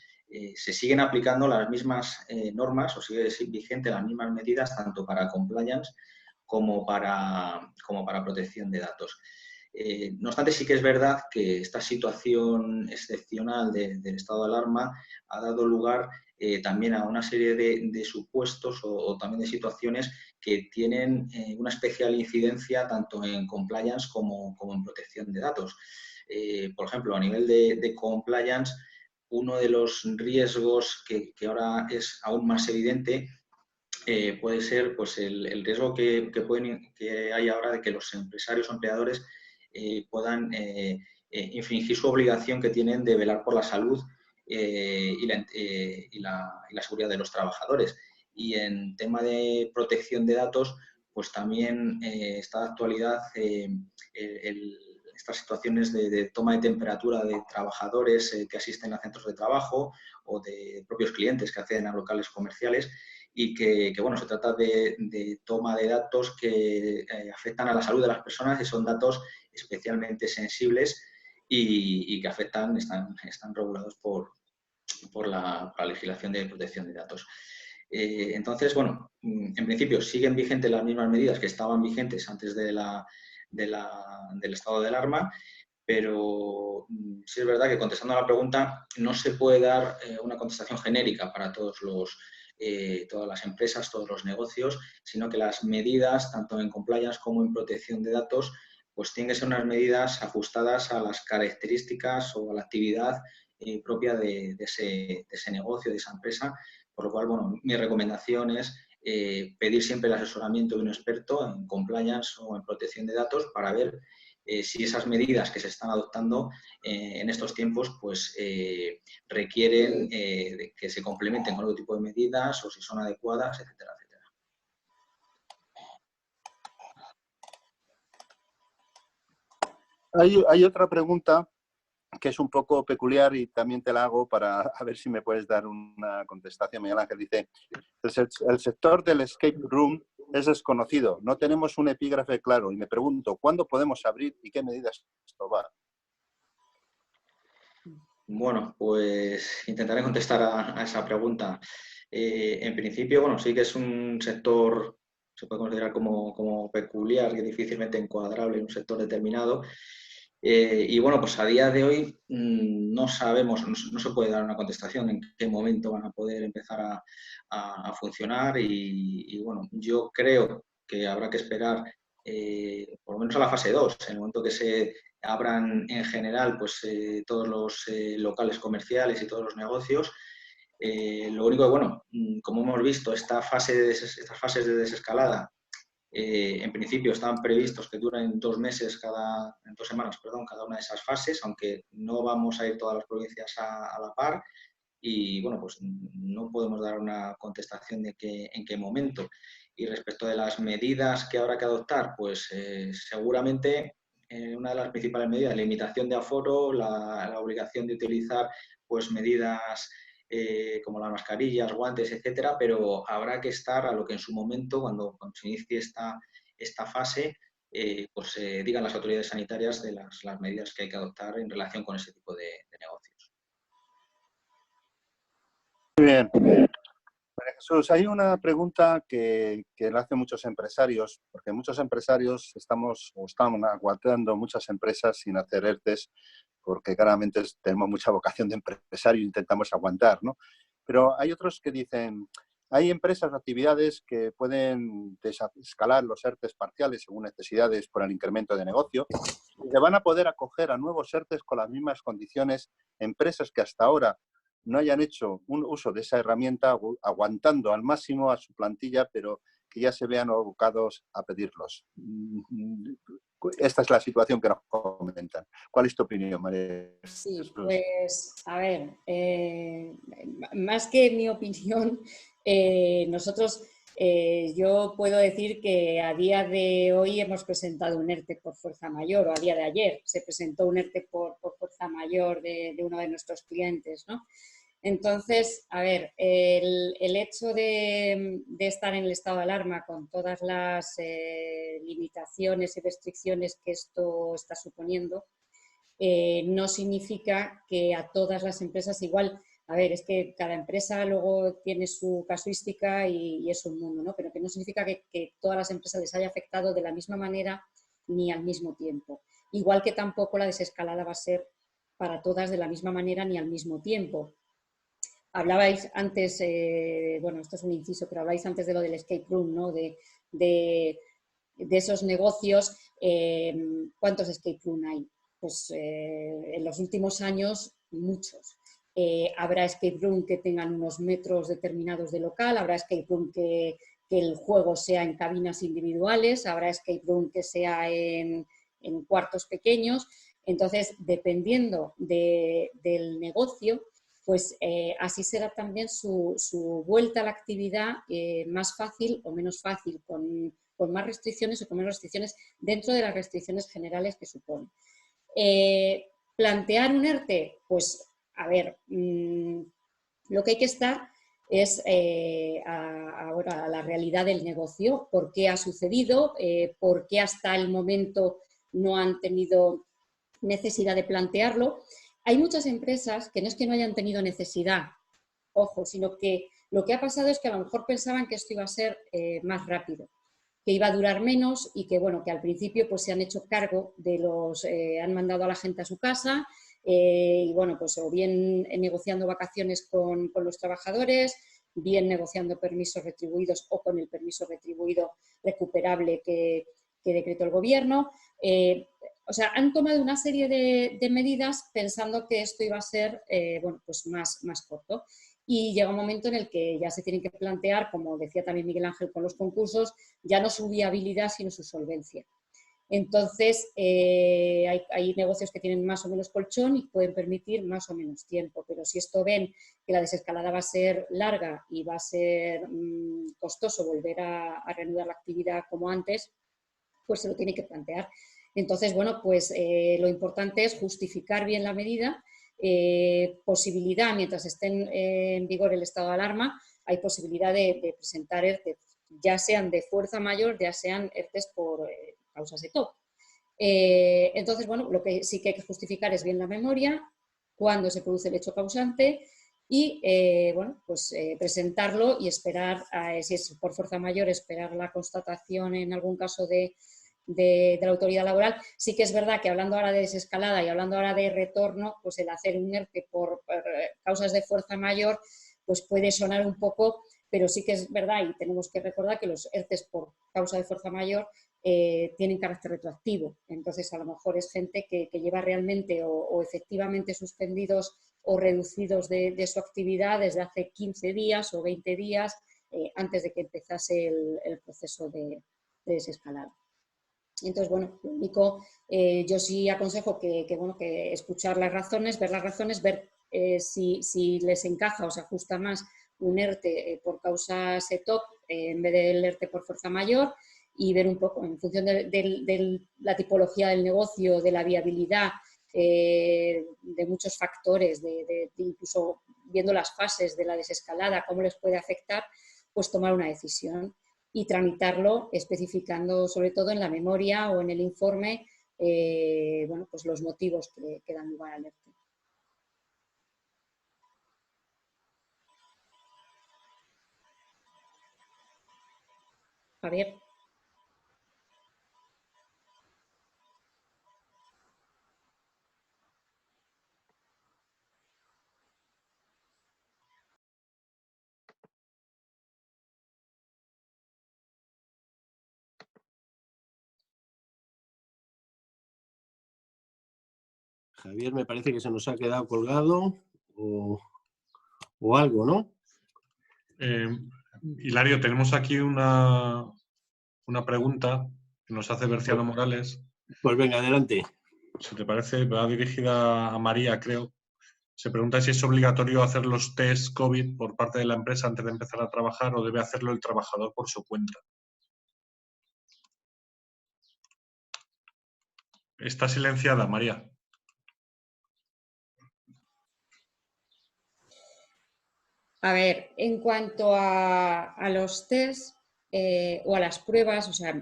se siguen aplicando las mismas normas o sigue vigente las mismas medidas tanto para compliance como para protección de datos. No obstante, sí que es verdad que esta situación excepcional del estado de alarma ha dado lugar también a una serie de supuestos o también de situaciones que tienen una especial incidencia tanto en compliance como en protección de datos. Por ejemplo, a nivel de compliance, uno de los riesgos que ahora es aún más evidente puede ser pues, el riesgo que hay ahora de que los empresarios o empleadores puedan infringir su obligación que tienen de velar por la salud y la seguridad de los trabajadores. Y en tema de protección de datos, pues también está de actualidad estas situaciones de toma de temperatura de trabajadores que asisten a centros de trabajo o de propios clientes que acceden a locales comerciales y que bueno, se trata de toma de datos que afectan a la salud de las personas y son datos especialmente sensibles y que afectan, están regulados por la legislación de protección de datos. Entonces, bueno, en principio siguen vigentes las mismas medidas que estaban vigentes antes del estado de alarma, pero sí es verdad que contestando a la pregunta no se puede dar una contestación genérica para todas las empresas, todos los negocios, sino que las medidas, tanto en compliance como en protección de datos, pues tienen que ser unas medidas ajustadas a las características o a la actividad propia de ese negocio, de esa empresa, por lo cual, bueno, mi recomendación es pedir siempre el asesoramiento de un experto en compliance o en protección de datos para ver si esas medidas que se están adoptando en estos tiempos pues, requieren de que se complementen con otro tipo de medidas o si son adecuadas, etcétera, etcétera. Hay otra pregunta que es un poco peculiar y también te la hago para a ver si me puedes dar una contestación. Miguel Ángel dice, el sector del escape room es desconocido, no tenemos un epígrafe claro y me pregunto, ¿cuándo podemos abrir y qué medidas tomar? Bueno, pues intentaré contestar a esa pregunta. En principio, bueno, sí que es un sector, se puede considerar como peculiar y difícilmente encuadrable en un sector determinado. Y bueno, pues a día de hoy no sabemos, no se puede dar una contestación en qué momento van a poder empezar a funcionar y bueno, yo creo que habrá que esperar por lo menos a la fase 2, en el momento que se abran en general pues, todos los locales comerciales y todos los negocios. Lo único que, bueno, como hemos visto, estas fases de desescalada en principio están previstos que duren 2 semanas, cada una de esas fases, aunque no vamos a ir todas las provincias a la par y bueno, pues no podemos dar una contestación de en qué momento. Y respecto de las medidas que habrá que adoptar, pues seguramente una de las principales medidas, limitación de aforo, la obligación de utilizar pues, medidas como las mascarillas, guantes, etcétera, pero habrá que estar a lo que en su momento, cuando se inicie esta fase, digan las autoridades sanitarias de las medidas que hay que adoptar en relación con ese tipo de negocios. Muy bien. María Jesús, hay una pregunta que le hacen muchos empresarios, porque muchos empresarios estamos aguantando muchas empresas sin hacer ERTEs, porque claramente tenemos mucha vocación de empresario e intentamos aguantar, ¿no? Pero hay otros que dicen, hay empresas o actividades que pueden desescalar los ERTEs parciales según necesidades por el incremento de negocio y se van a poder acoger a nuevos ERTEs con las mismas condiciones empresas que hasta ahora no hayan hecho un uso de esa herramienta aguantando al máximo a su plantilla, pero que ya se vean abocados a pedirlos. Esta es la situación que nos comentan. ¿Cuál es tu opinión, María? Sí, pues, a ver, más que mi opinión, yo puedo decir que a día de hoy hemos presentado un ERTE por fuerza mayor, o a día de ayer se presentó un ERTE por fuerza mayor de uno de nuestros clientes, ¿no? Entonces, a ver, el hecho de estar en el estado de alarma con todas las limitaciones y restricciones que esto está suponiendo, no significa que a todas las empresas igual, a ver, es que cada empresa luego tiene su casuística y es un mundo, ¿no? Pero que no significa que todas las empresas les haya afectado de la misma manera ni al mismo tiempo. Igual que tampoco la desescalada va a ser para todas de la misma manera ni al mismo tiempo. Hablabais antes, bueno, esto es un inciso, pero hablabais antes de lo del escape room, ¿no? De esos negocios, ¿cuántos escape room hay? Pues en los últimos años, muchos. Habrá escape room que tengan unos metros determinados de local, habrá escape room que el juego sea en cabinas individuales, habrá escape room que sea en cuartos pequeños. Entonces, dependiendo del negocio, pues así será también su vuelta a la actividad más fácil o menos fácil, con más restricciones o con menos restricciones dentro de las restricciones generales que supone. ¿Plantear un ERTE? Pues, a ver, lo que hay que estar es ahora a la realidad del negocio, por qué ha sucedido, por qué hasta el momento no han tenido necesidad de plantearlo. Hay muchas empresas que no es que no hayan tenido necesidad, ojo, sino que lo que ha pasado es que a lo mejor pensaban que esto iba a ser más rápido, que iba a durar menos y que, bueno, que al principio pues se han hecho cargo de han mandado a la gente a su casa y, bueno, pues o bien negociando vacaciones con los trabajadores, bien negociando permisos retribuidos o con el permiso retribuido recuperable que decretó el gobierno. O sea, han tomado una serie de medidas pensando que esto iba a ser bueno, pues más corto. Y llega un momento en el que ya se tienen que plantear, como decía también Miguel Ángel con los concursos, ya no su viabilidad, sino su solvencia. Entonces, hay negocios que tienen más o menos colchón y pueden permitir más o menos tiempo, pero si esto ven que la desescalada va a ser larga y va a ser costoso volver a reanudar la actividad como antes, pues se lo tiene que plantear. Entonces, bueno, pues lo importante es justificar bien la medida, posibilidad, mientras esté en vigor el estado de alarma, hay posibilidad de presentar ERTE, ya sean de fuerza mayor, ya sean ERTEs por causas de TOC. Entonces, bueno, lo que sí que hay que justificar es bien la memoria, cuándo se produce el hecho causante y, bueno, pues presentarlo y esperar, si es por fuerza mayor, esperar la constatación en algún caso de la autoridad laboral. Sí que es verdad que hablando ahora de desescalada y hablando ahora de retorno, pues el hacer un ERTE por causas de fuerza mayor, pues puede sonar un poco, pero sí que es verdad y tenemos que recordar que los ERTEs por causa de fuerza mayor tienen carácter retroactivo. Entonces, a lo mejor es gente que lleva realmente o efectivamente suspendidos o reducidos de su actividad desde hace 15 días o 20 días antes de que empezase el proceso de desescalada. Entonces, bueno, lo único, yo sí aconsejo que escuchar las razones, ver si les encaja o se ajusta más un ERTE por causa SETOC en vez del ERTE por fuerza mayor y ver un poco en función de la tipología del negocio, de la viabilidad, de muchos factores, incluso viendo las fases de la desescalada, cómo les puede afectar, pues tomar una decisión y tramitarlo especificando sobre todo en la memoria o en el informe bueno, pues los motivos que dan lugar al ERTE. Javier. Javier, me parece que se nos ha quedado colgado o algo, ¿no? Hilario, tenemos aquí una pregunta que nos hace Berciano Morales. Pues venga, adelante. Si te parece, va dirigida a María, creo. Se pregunta si es obligatorio hacer los test COVID por parte de la empresa antes de empezar a trabajar o debe hacerlo el trabajador por su cuenta. Está silenciada, María. A ver, en cuanto a los test o a las pruebas, o sea, a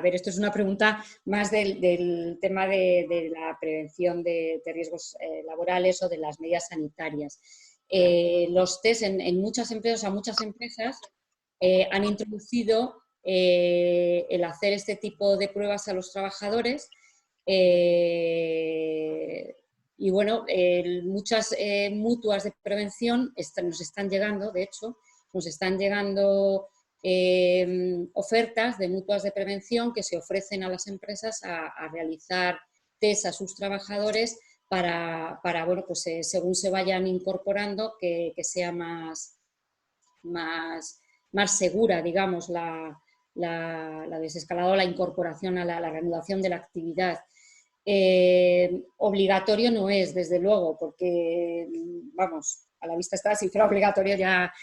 ver, esto es una pregunta más del tema de la prevención de riesgos laborales o de las medidas sanitarias. Los test en muchas empresas, han introducido el hacer este tipo de pruebas a los trabajadores. Y bueno, muchas mutuas de prevención nos están llegando, de hecho, nos están llegando ofertas de mutuas de prevención que se ofrecen a las empresas a realizar test a sus trabajadores para bueno, pues según se vayan incorporando, que sea más segura, digamos, la desescalada o la incorporación a la reanudación de la actividad. Obligatorio no es, desde luego, porque, vamos, a la vista está, si fuera obligatorio ya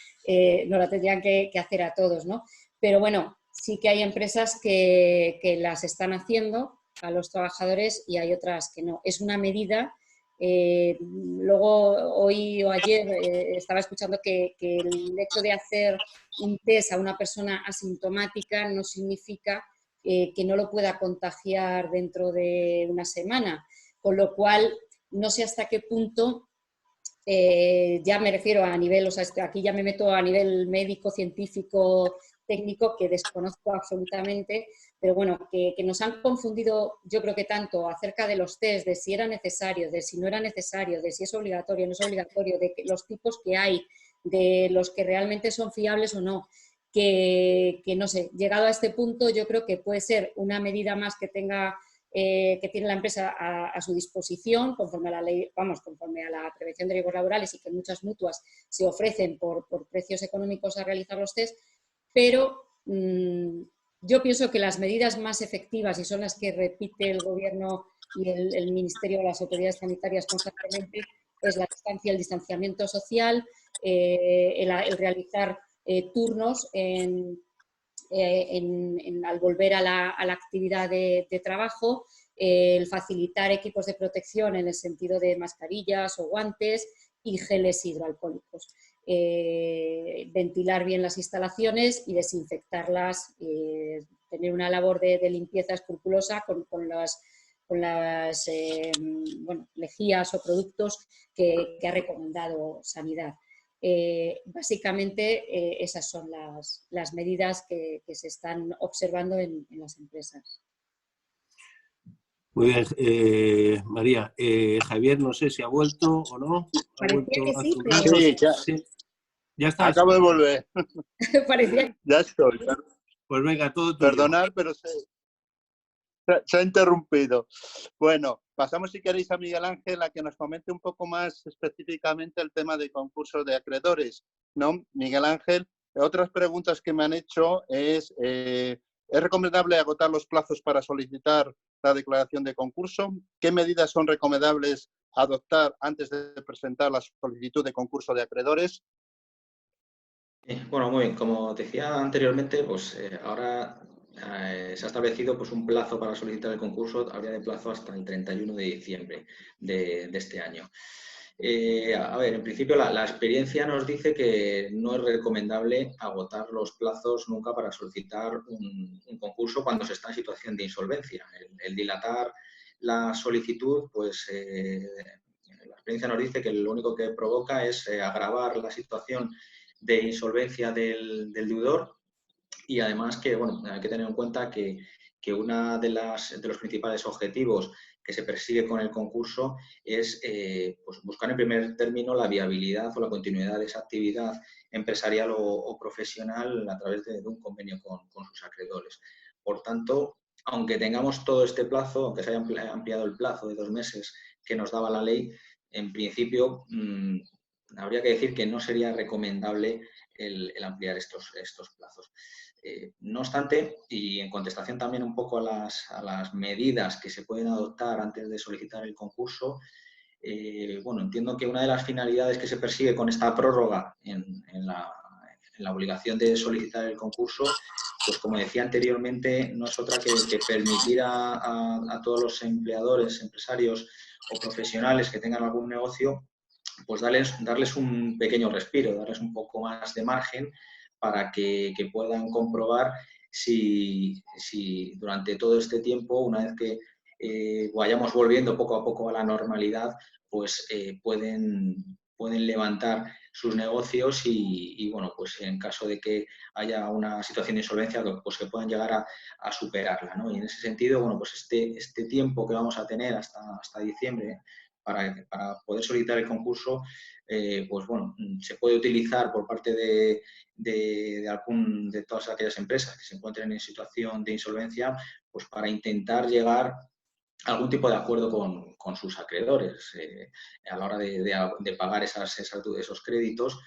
no la tendrían que hacer a todos, ¿no? Pero bueno, sí que hay empresas que las están haciendo a los trabajadores y hay otras que no. Es una medida. Luego, hoy o ayer, estaba escuchando que el hecho de hacer un test a una persona asintomática no significa que no lo pueda contagiar dentro de una semana, con lo cual no sé hasta qué punto, ya me refiero a nivel, o sea, aquí ya me meto a nivel médico, científico, técnico, que desconozco absolutamente, pero bueno, que nos han confundido, yo creo que tanto acerca de los test, de si era necesario, de si no era necesario, de si es obligatorio o no es obligatorio, de los tipos que hay, de los que realmente son fiables o no. Que no sé, llegado a este punto yo creo que puede ser una medida más que tiene la empresa a su disposición conforme a la ley, conforme a la prevención de riesgos laborales y que muchas mutuas se ofrecen por precios económicos a realizar los test, pero yo pienso que las medidas más efectivas y son las que repite el Gobierno y el Ministerio, las autoridades sanitarias constantemente, es la distancia, el distanciamiento social, el realizar turnos al volver a la actividad de trabajo, el facilitar equipos de protección en el sentido de mascarillas o guantes y geles hidroalcohólicos. Ventilar bien las instalaciones y desinfectarlas, tener una labor de limpieza escrupulosa con las lejías o productos que ha recomendado Sanidad. Básicamente esas son las medidas que se están observando en las empresas. Muy bien, María. Javier, no sé si ha vuelto o no. Parecía que sí, pero... Sí, ya. Sí. Ya está. Acabo de volver. Parecía... Ya estoy. Pues venga, todo tuyo. Perdonad, pero se ha interrumpido. Bueno, pasamos si queréis a Miguel Ángel a que nos comente un poco más específicamente el tema de concursos de acreedores, ¿no? Miguel Ángel, otras preguntas que me han hecho es recomendable agotar los plazos para solicitar la declaración de concurso? ¿Qué medidas son recomendables adoptar antes de presentar la solicitud de concurso de acreedores? Bueno, muy bien. Como decía anteriormente, pues ahora se ha establecido pues, un plazo para solicitar el concurso, habría de plazo hasta el 31 de diciembre de este año. A ver, en principio la experiencia nos dice que no es recomendable agotar los plazos nunca para solicitar un concurso cuando se está en situación de insolvencia. El dilatar la solicitud, pues la experiencia nos dice que lo único que provoca es agravar la situación de insolvencia del deudor y además que, bueno, hay que tener en cuenta que uno de los principales objetivos que se persigue con el concurso es pues buscar en primer término la viabilidad o la continuidad de esa actividad empresarial o profesional a través de un convenio con sus acreedores. Por tanto, aunque tengamos todo este plazo, aunque se haya ampliado el plazo de 2 meses que nos daba la ley, en principio habría que decir que no sería recomendable el ampliar estos plazos. No obstante, y en contestación también un poco a las medidas que se pueden adoptar antes de solicitar el concurso, bueno, entiendo que una de las finalidades que se persigue con esta prórroga en la obligación de solicitar el concurso, pues como decía anteriormente, no es otra que permitir a todos los empleadores, empresarios o profesionales que tengan algún negocio, pues darles un pequeño respiro, darles un poco más de margen para que puedan comprobar si durante todo este tiempo, una vez que vayamos volviendo poco a poco a la normalidad, pues pueden levantar sus negocios y, bueno, pues en caso de que haya una situación de insolvencia, pues que puedan llegar a superarla, ¿no? Y en ese sentido, bueno, pues este tiempo que vamos a tener hasta diciembre para poder solicitar el concurso, pues bueno, se puede utilizar por parte de todas aquellas empresas que se encuentren en situación de insolvencia, pues para intentar llegar a algún tipo de acuerdo con sus acreedores a la hora de pagar esos créditos,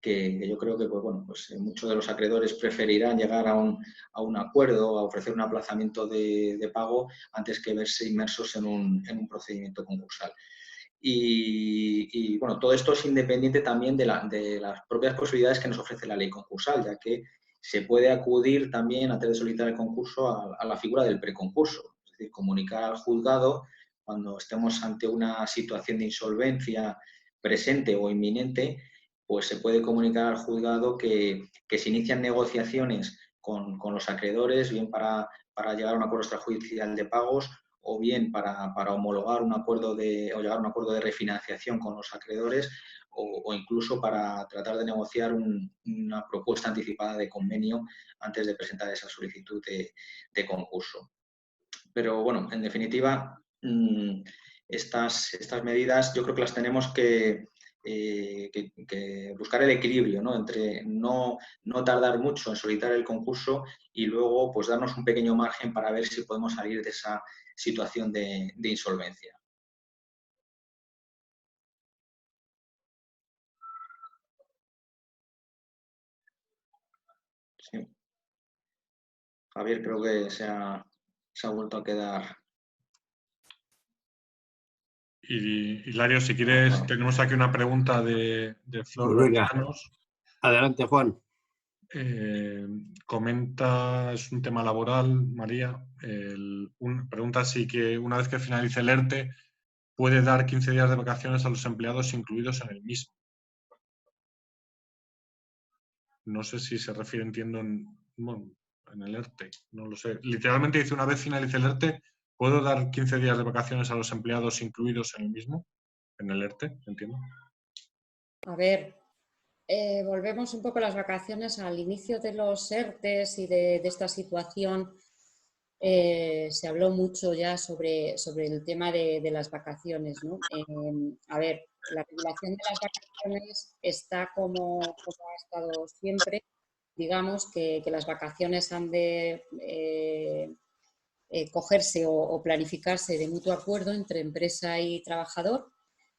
que yo creo que pues, bueno, pues muchos de los acreedores preferirán llegar a un acuerdo, a ofrecer un aplazamiento de pago antes que verse inmersos en un procedimiento concursal. Y, bueno, todo esto es independiente también de las propias posibilidades que nos ofrece la ley concursal, ya que se puede acudir también, antes de solicitar el concurso, a la figura del preconcurso, es decir, comunicar al juzgado cuando estemos ante una situación de insolvencia presente o inminente, pues se puede comunicar al juzgado que se inician negociaciones con los acreedores, bien para llegar a un acuerdo extrajudicial de pagos o bien para homologar un acuerdo o llegar a un acuerdo de refinanciación con los acreedores o incluso para tratar de negociar una propuesta anticipada de convenio antes de presentar esa solicitud de concurso. Pero bueno, en definitiva, estas medidas yo creo que las tenemos que buscar el equilibrio, ¿no? Entre no tardar mucho en solicitar el concurso y luego pues darnos un pequeño margen para ver si podemos salir de esa situación de insolvencia. Sí. Javier creo que se ha vuelto a quedar. Y Hilario, si quieres, tenemos aquí una pregunta de Flor Berzanos. Adelante, Juan. Comenta, es un tema laboral, María. Pregunta si que una vez que finalice el ERTE, puede dar 15 días de vacaciones a los empleados incluidos en el mismo. No sé si se refiere, entiendo, en el ERTE, no lo sé. Literalmente dice, una vez finalice el ERTE, ¿puedo dar 15 días de vacaciones a los empleados incluidos en el mismo? En el ERTE, entiendo. A ver, volvemos un poco las vacaciones al inicio de los ERTEs y de esta situación. Se habló mucho ya sobre el tema de las vacaciones, ¿no? A ver, la regulación de las vacaciones está como ha estado siempre. Digamos que las vacaciones han de cogerse o planificarse de mutuo acuerdo entre empresa y trabajador,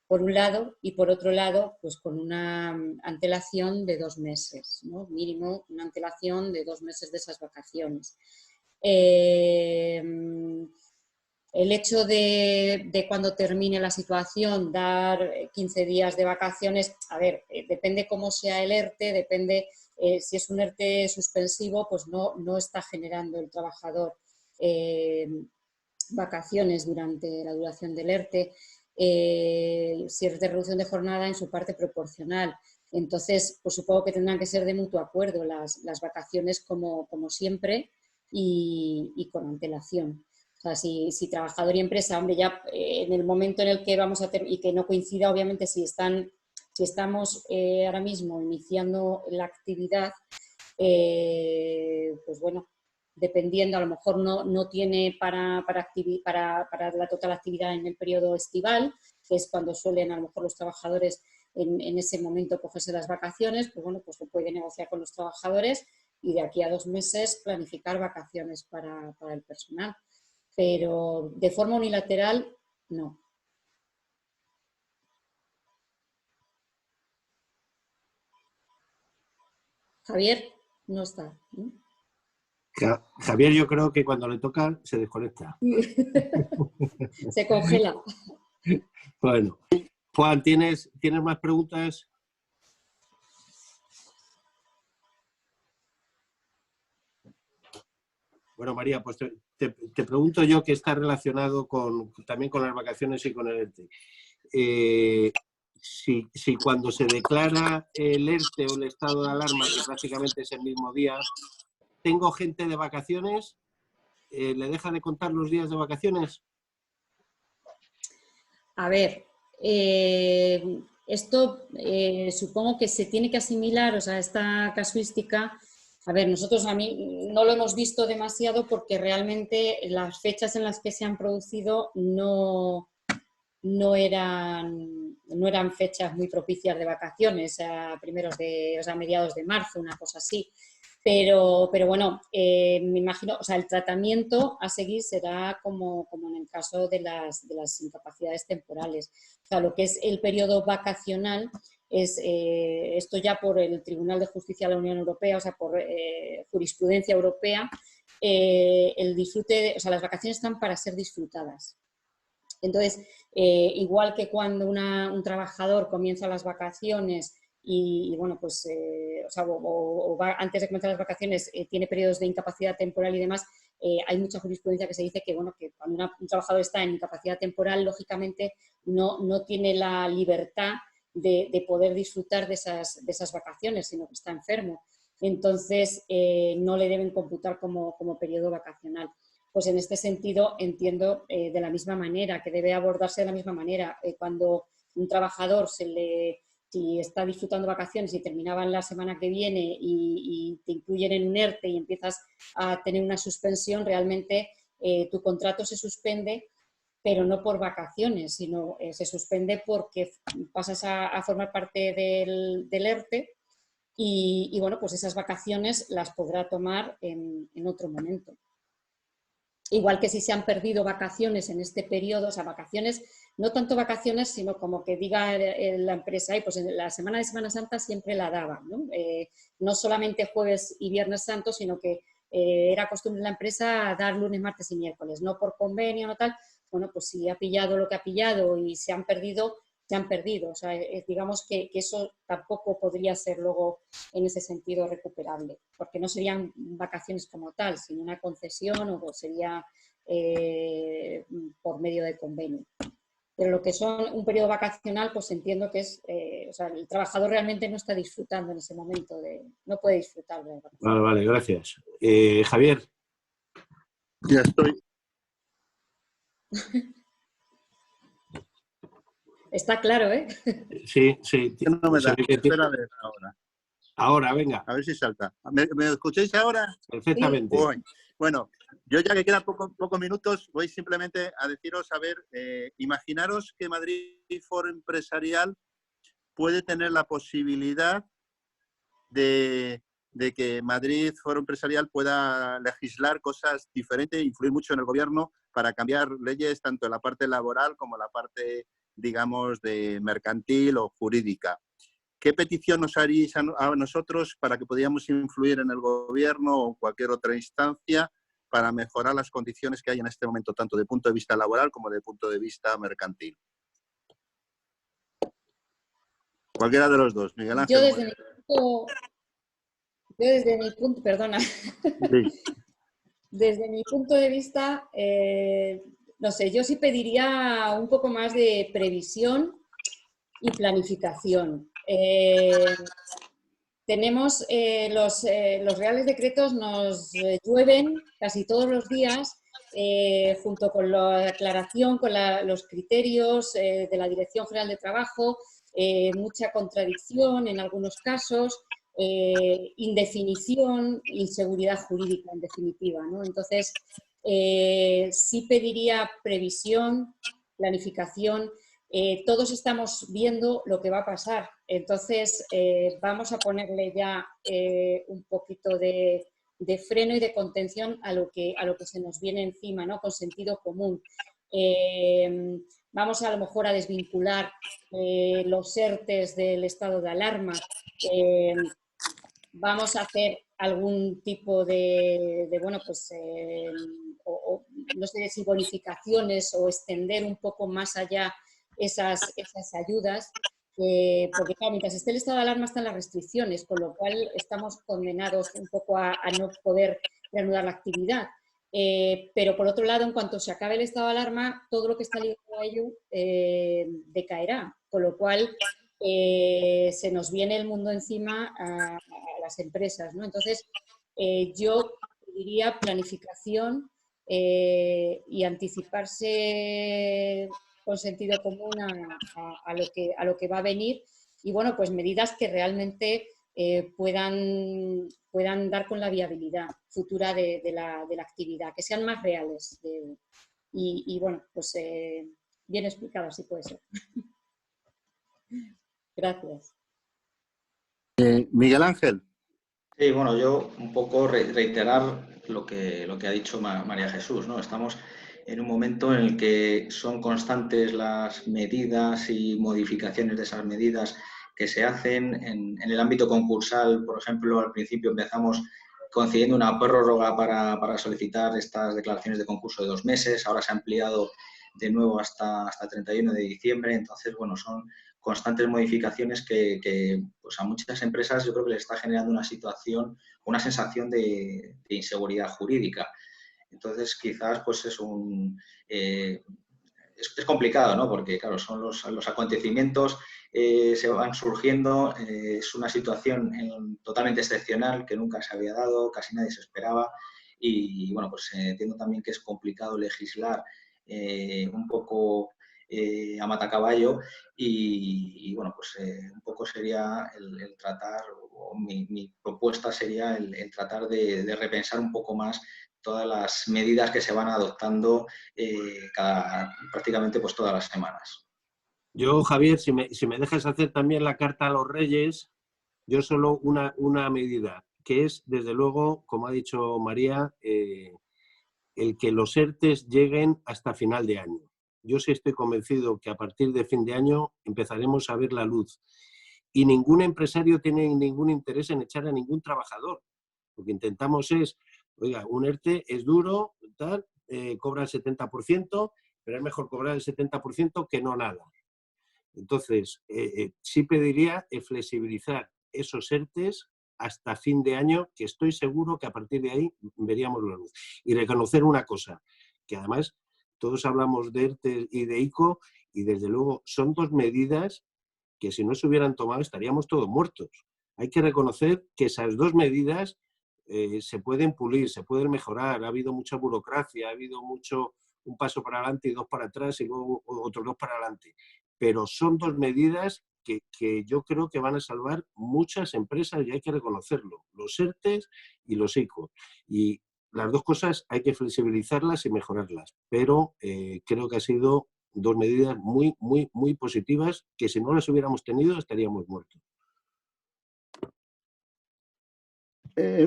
por un lado, y por otro lado, pues con una antelación de 2 meses, ¿no? Mínimo una antelación de 2 meses de esas vacaciones. el hecho de cuando termine la situación dar 15 días de vacaciones, a ver, depende cómo sea el ERTE, depende si es un ERTE suspensivo, pues no está generando el trabajador vacaciones durante la duración del ERTE. Si es de reducción de jornada, en su parte proporcional. Entonces, pues supongo que tendrán que ser de mutuo acuerdo las vacaciones como siempre y con antelación. O sea, si trabajador y empresa, hombre, ya en el momento en el que vamos a y que no coincida, obviamente, si estamos ahora mismo iniciando la actividad, pues bueno, dependiendo, a lo mejor no tiene para la total actividad en el periodo estival, que es cuando suelen a lo mejor los trabajadores en ese momento cogerse las vacaciones, pues bueno, pues lo puede negociar con los trabajadores y de aquí a 2 meses planificar vacaciones para el personal. Pero de forma unilateral, no. Javier no está, ¿no? Javier, yo creo que cuando le toca se desconecta. Se congela. Bueno, Juan, ¿tienes más preguntas? Bueno, María, pues te pregunto yo, que está relacionado también con las vacaciones y con el ERTE. Si cuando se declara el ERTE o el estado de alarma, que prácticamente es el mismo día, tengo gente de vacaciones, ¿le deja de contar los días de vacaciones? A ver, esto supongo que se tiene que asimilar, o sea, esta casuística. A ver, nosotros a mí no lo hemos visto demasiado porque realmente las fechas en las que se han producido no eran fechas muy propicias de vacaciones, a mediados de marzo, una cosa así. Pero bueno, me imagino, o sea, el tratamiento a seguir será como en el caso de las incapacidades temporales. O sea, lo que es el periodo vacacional es esto ya por el Tribunal de Justicia de la Unión Europea, o sea, por jurisprudencia europea, el disfrute, o sea, las vacaciones están para ser disfrutadas. Entonces, igual que cuando un trabajador comienza las vacaciones y bueno, pues, antes de comenzar las vacaciones tiene periodos de incapacidad temporal y demás, hay mucha jurisprudencia que se dice que, bueno, que cuando un trabajador está en incapacidad temporal, lógicamente no tiene la libertad de poder disfrutar de esas vacaciones, sino que está enfermo. Entonces, no le deben computar como periodo vacacional. Pues en este sentido entiendo de la misma manera, que debe abordarse de la misma manera. Cuando un trabajador si está disfrutando vacaciones y terminaban la semana que viene y te incluyen en un ERTE y empiezas a tener una suspensión, realmente tu contrato se suspende, pero no por vacaciones, sino se suspende porque pasas a formar parte del ERTE y bueno, pues esas vacaciones las podrá tomar en otro momento. Igual que si se han perdido vacaciones en este periodo, o sea, vacaciones, no tanto vacaciones, sino como que diga la empresa, pues en la semana de Semana Santa siempre la daba, ¿no? No solamente jueves y viernes santo, sino que era costumbre en la empresa dar lunes, martes y miércoles, no por convenio, no tal. Bueno, pues si ha pillado lo que ha pillado y se han perdido, se han perdido. O sea, digamos que eso tampoco podría ser luego en ese sentido recuperable, porque no serían vacaciones como tal, sino una concesión o sería por medio de convenio. Pero lo que son un periodo vacacional, pues entiendo que es, o sea, el trabajador realmente no está disfrutando en ese momento, no puede disfrutar de la vacación. Vale, gracias. Javier. Ya estoy. Está claro, ¿eh? Sí. No me da. Espera a ver ahora. Ahora, venga. A ver si salta. ¿Me escucháis ahora? Perfectamente. Sí. Bueno, yo ya que quedan pocos minutos, voy simplemente a deciros, a ver, imaginaros que Madrid Foro Empresarial puede tener la posibilidad de que Madrid Foro Empresarial pueda legislar cosas diferentes, influir mucho en el gobierno para cambiar leyes tanto en la parte laboral como en la parte, digamos, de mercantil o jurídica. ¿Qué petición nos haríais a nosotros para que podamos influir en el gobierno o cualquier otra instancia para mejorar las condiciones que hay en este momento, tanto de punto de vista laboral como de punto de vista mercantil? Cualquiera de los dos, Miguel Ángel. Yo desde mi punto, perdona, Sí. desde mi punto de vista, no sé, yo sí pediría un poco más de previsión y planificación. Tenemos los reales decretos, nos llueven casi todos los días, junto con la aclaración, con los criterios de la Dirección General de Trabajo, mucha contradicción en algunos casos, indefinición, inseguridad jurídica en definitiva, ¿no? Entonces, sí pediría previsión, planificación. Todos estamos viendo lo que va a pasar, entonces vamos a ponerle ya un poquito de freno y de contención a lo que se nos viene encima, ¿no? Con sentido común. Vamos a lo mejor a desvincular los ERTEs del estado de alarma. Vamos a hacer algún tipo de bueno, pues, no sé si bonificaciones o extender un poco más allá esas ayudas, porque claro, mientras esté el estado de alarma están las restricciones, con lo cual estamos condenados un poco a no poder reanudar la actividad. Pero por otro lado, en cuanto se acabe el estado de alarma, todo lo que está ligado a ello decaerá, con lo cual se nos viene el mundo encima a las empresas, ¿no? Entonces, yo diría planificación y anticiparse con sentido común a lo que va a venir y, bueno, pues medidas que realmente puedan dar con la viabilidad futura de la actividad, que sean más reales. Y bueno, pues bien explicado, así puede ser. Gracias. Miguel Ángel. Sí, bueno, yo un poco reiterar lo que ha dicho María Jesús, ¿no? Estamos en un momento en el que son constantes las medidas y modificaciones de esas medidas que se hacen. En el ámbito concursal, por ejemplo, al principio empezamos concediendo una prórroga para solicitar estas declaraciones de concurso de 2 meses, ahora se ha ampliado de nuevo hasta 31 de diciembre, entonces, bueno, son constantes modificaciones que pues a muchas empresas yo creo que les está generando una situación, una sensación de inseguridad jurídica. Entonces, quizás pues es complicado, ¿no? Porque, claro, son los acontecimientos se van surgiendo, es una situación totalmente excepcional que nunca se había dado, casi nadie se esperaba y bueno, pues entiendo también que es complicado legislar un poco a matacaballo y bueno, pues un poco sería el tratar, o mi propuesta sería el tratar de repensar un poco más todas las medidas que se van adoptando prácticamente pues todas las semanas. Yo, Javier, si me dejas hacer también la carta a los Reyes, yo solo una medida, que es, desde luego, como ha dicho María, el que los ERTEs lleguen hasta final de año. Yo sí estoy convencido que a partir de fin de año empezaremos a ver la luz. Y ningún empresario tiene ningún interés en echar a ningún trabajador. Lo que intentamos es, oiga, un ERTE es duro, tal, cobra el 70%, pero es mejor cobrar el 70% que no nada. Entonces, sí pediría flexibilizar esos ERTEs hasta fin de año, que estoy seguro que a partir de ahí veríamos la luz. Y reconocer una cosa, que además todos hablamos de ERTE y de ICO, y desde luego son 2 medidas que si no se hubieran tomado estaríamos todos muertos. Hay que reconocer que esas 2 medidas se pueden pulir, se pueden mejorar. Ha habido mucha burocracia, ha habido mucho un paso para adelante y 2 para atrás y luego otros 2 para adelante. Pero son 2 medidas que yo creo que van a salvar muchas empresas y hay que reconocerlo, los ERTEs y los ICO. Y las 2 cosas hay que flexibilizarlas y mejorarlas, pero creo que ha sido 2 medidas muy, muy, muy positivas que si no las hubiéramos tenido estaríamos muertos.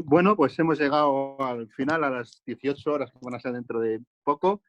Bueno, pues hemos llegado al final, a las 18 horas que van a ser dentro de poco.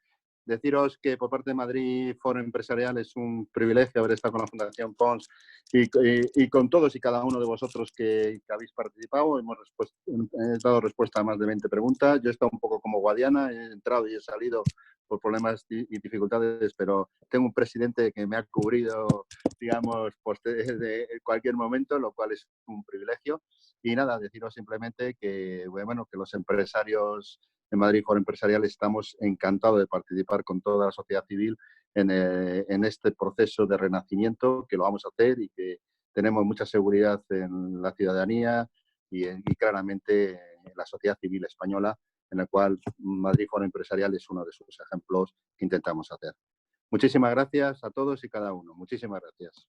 deciros que por parte de Madrid Foro Empresarial es un privilegio haber estado con la Fundación Pons y con todos y cada uno de vosotros que habéis participado. He dado respuesta a más de 20 preguntas. Yo he estado un poco como Guadiana, he entrado y he salido por problemas y dificultades, pero tengo un presidente que me ha cubrido, digamos, de cualquier momento, lo cual es un privilegio. Y nada, deciros simplemente que, bueno, que los empresarios en Madrid Foro Empresarial estamos encantados de participar con toda la sociedad civil en este proceso de renacimiento, que lo vamos a hacer y que tenemos mucha seguridad en la ciudadanía y claramente en la sociedad civil española, en la cual Madrid Foro Empresarial es uno de sus ejemplos que intentamos hacer. Muchísimas gracias a todos y cada uno. Muchísimas gracias.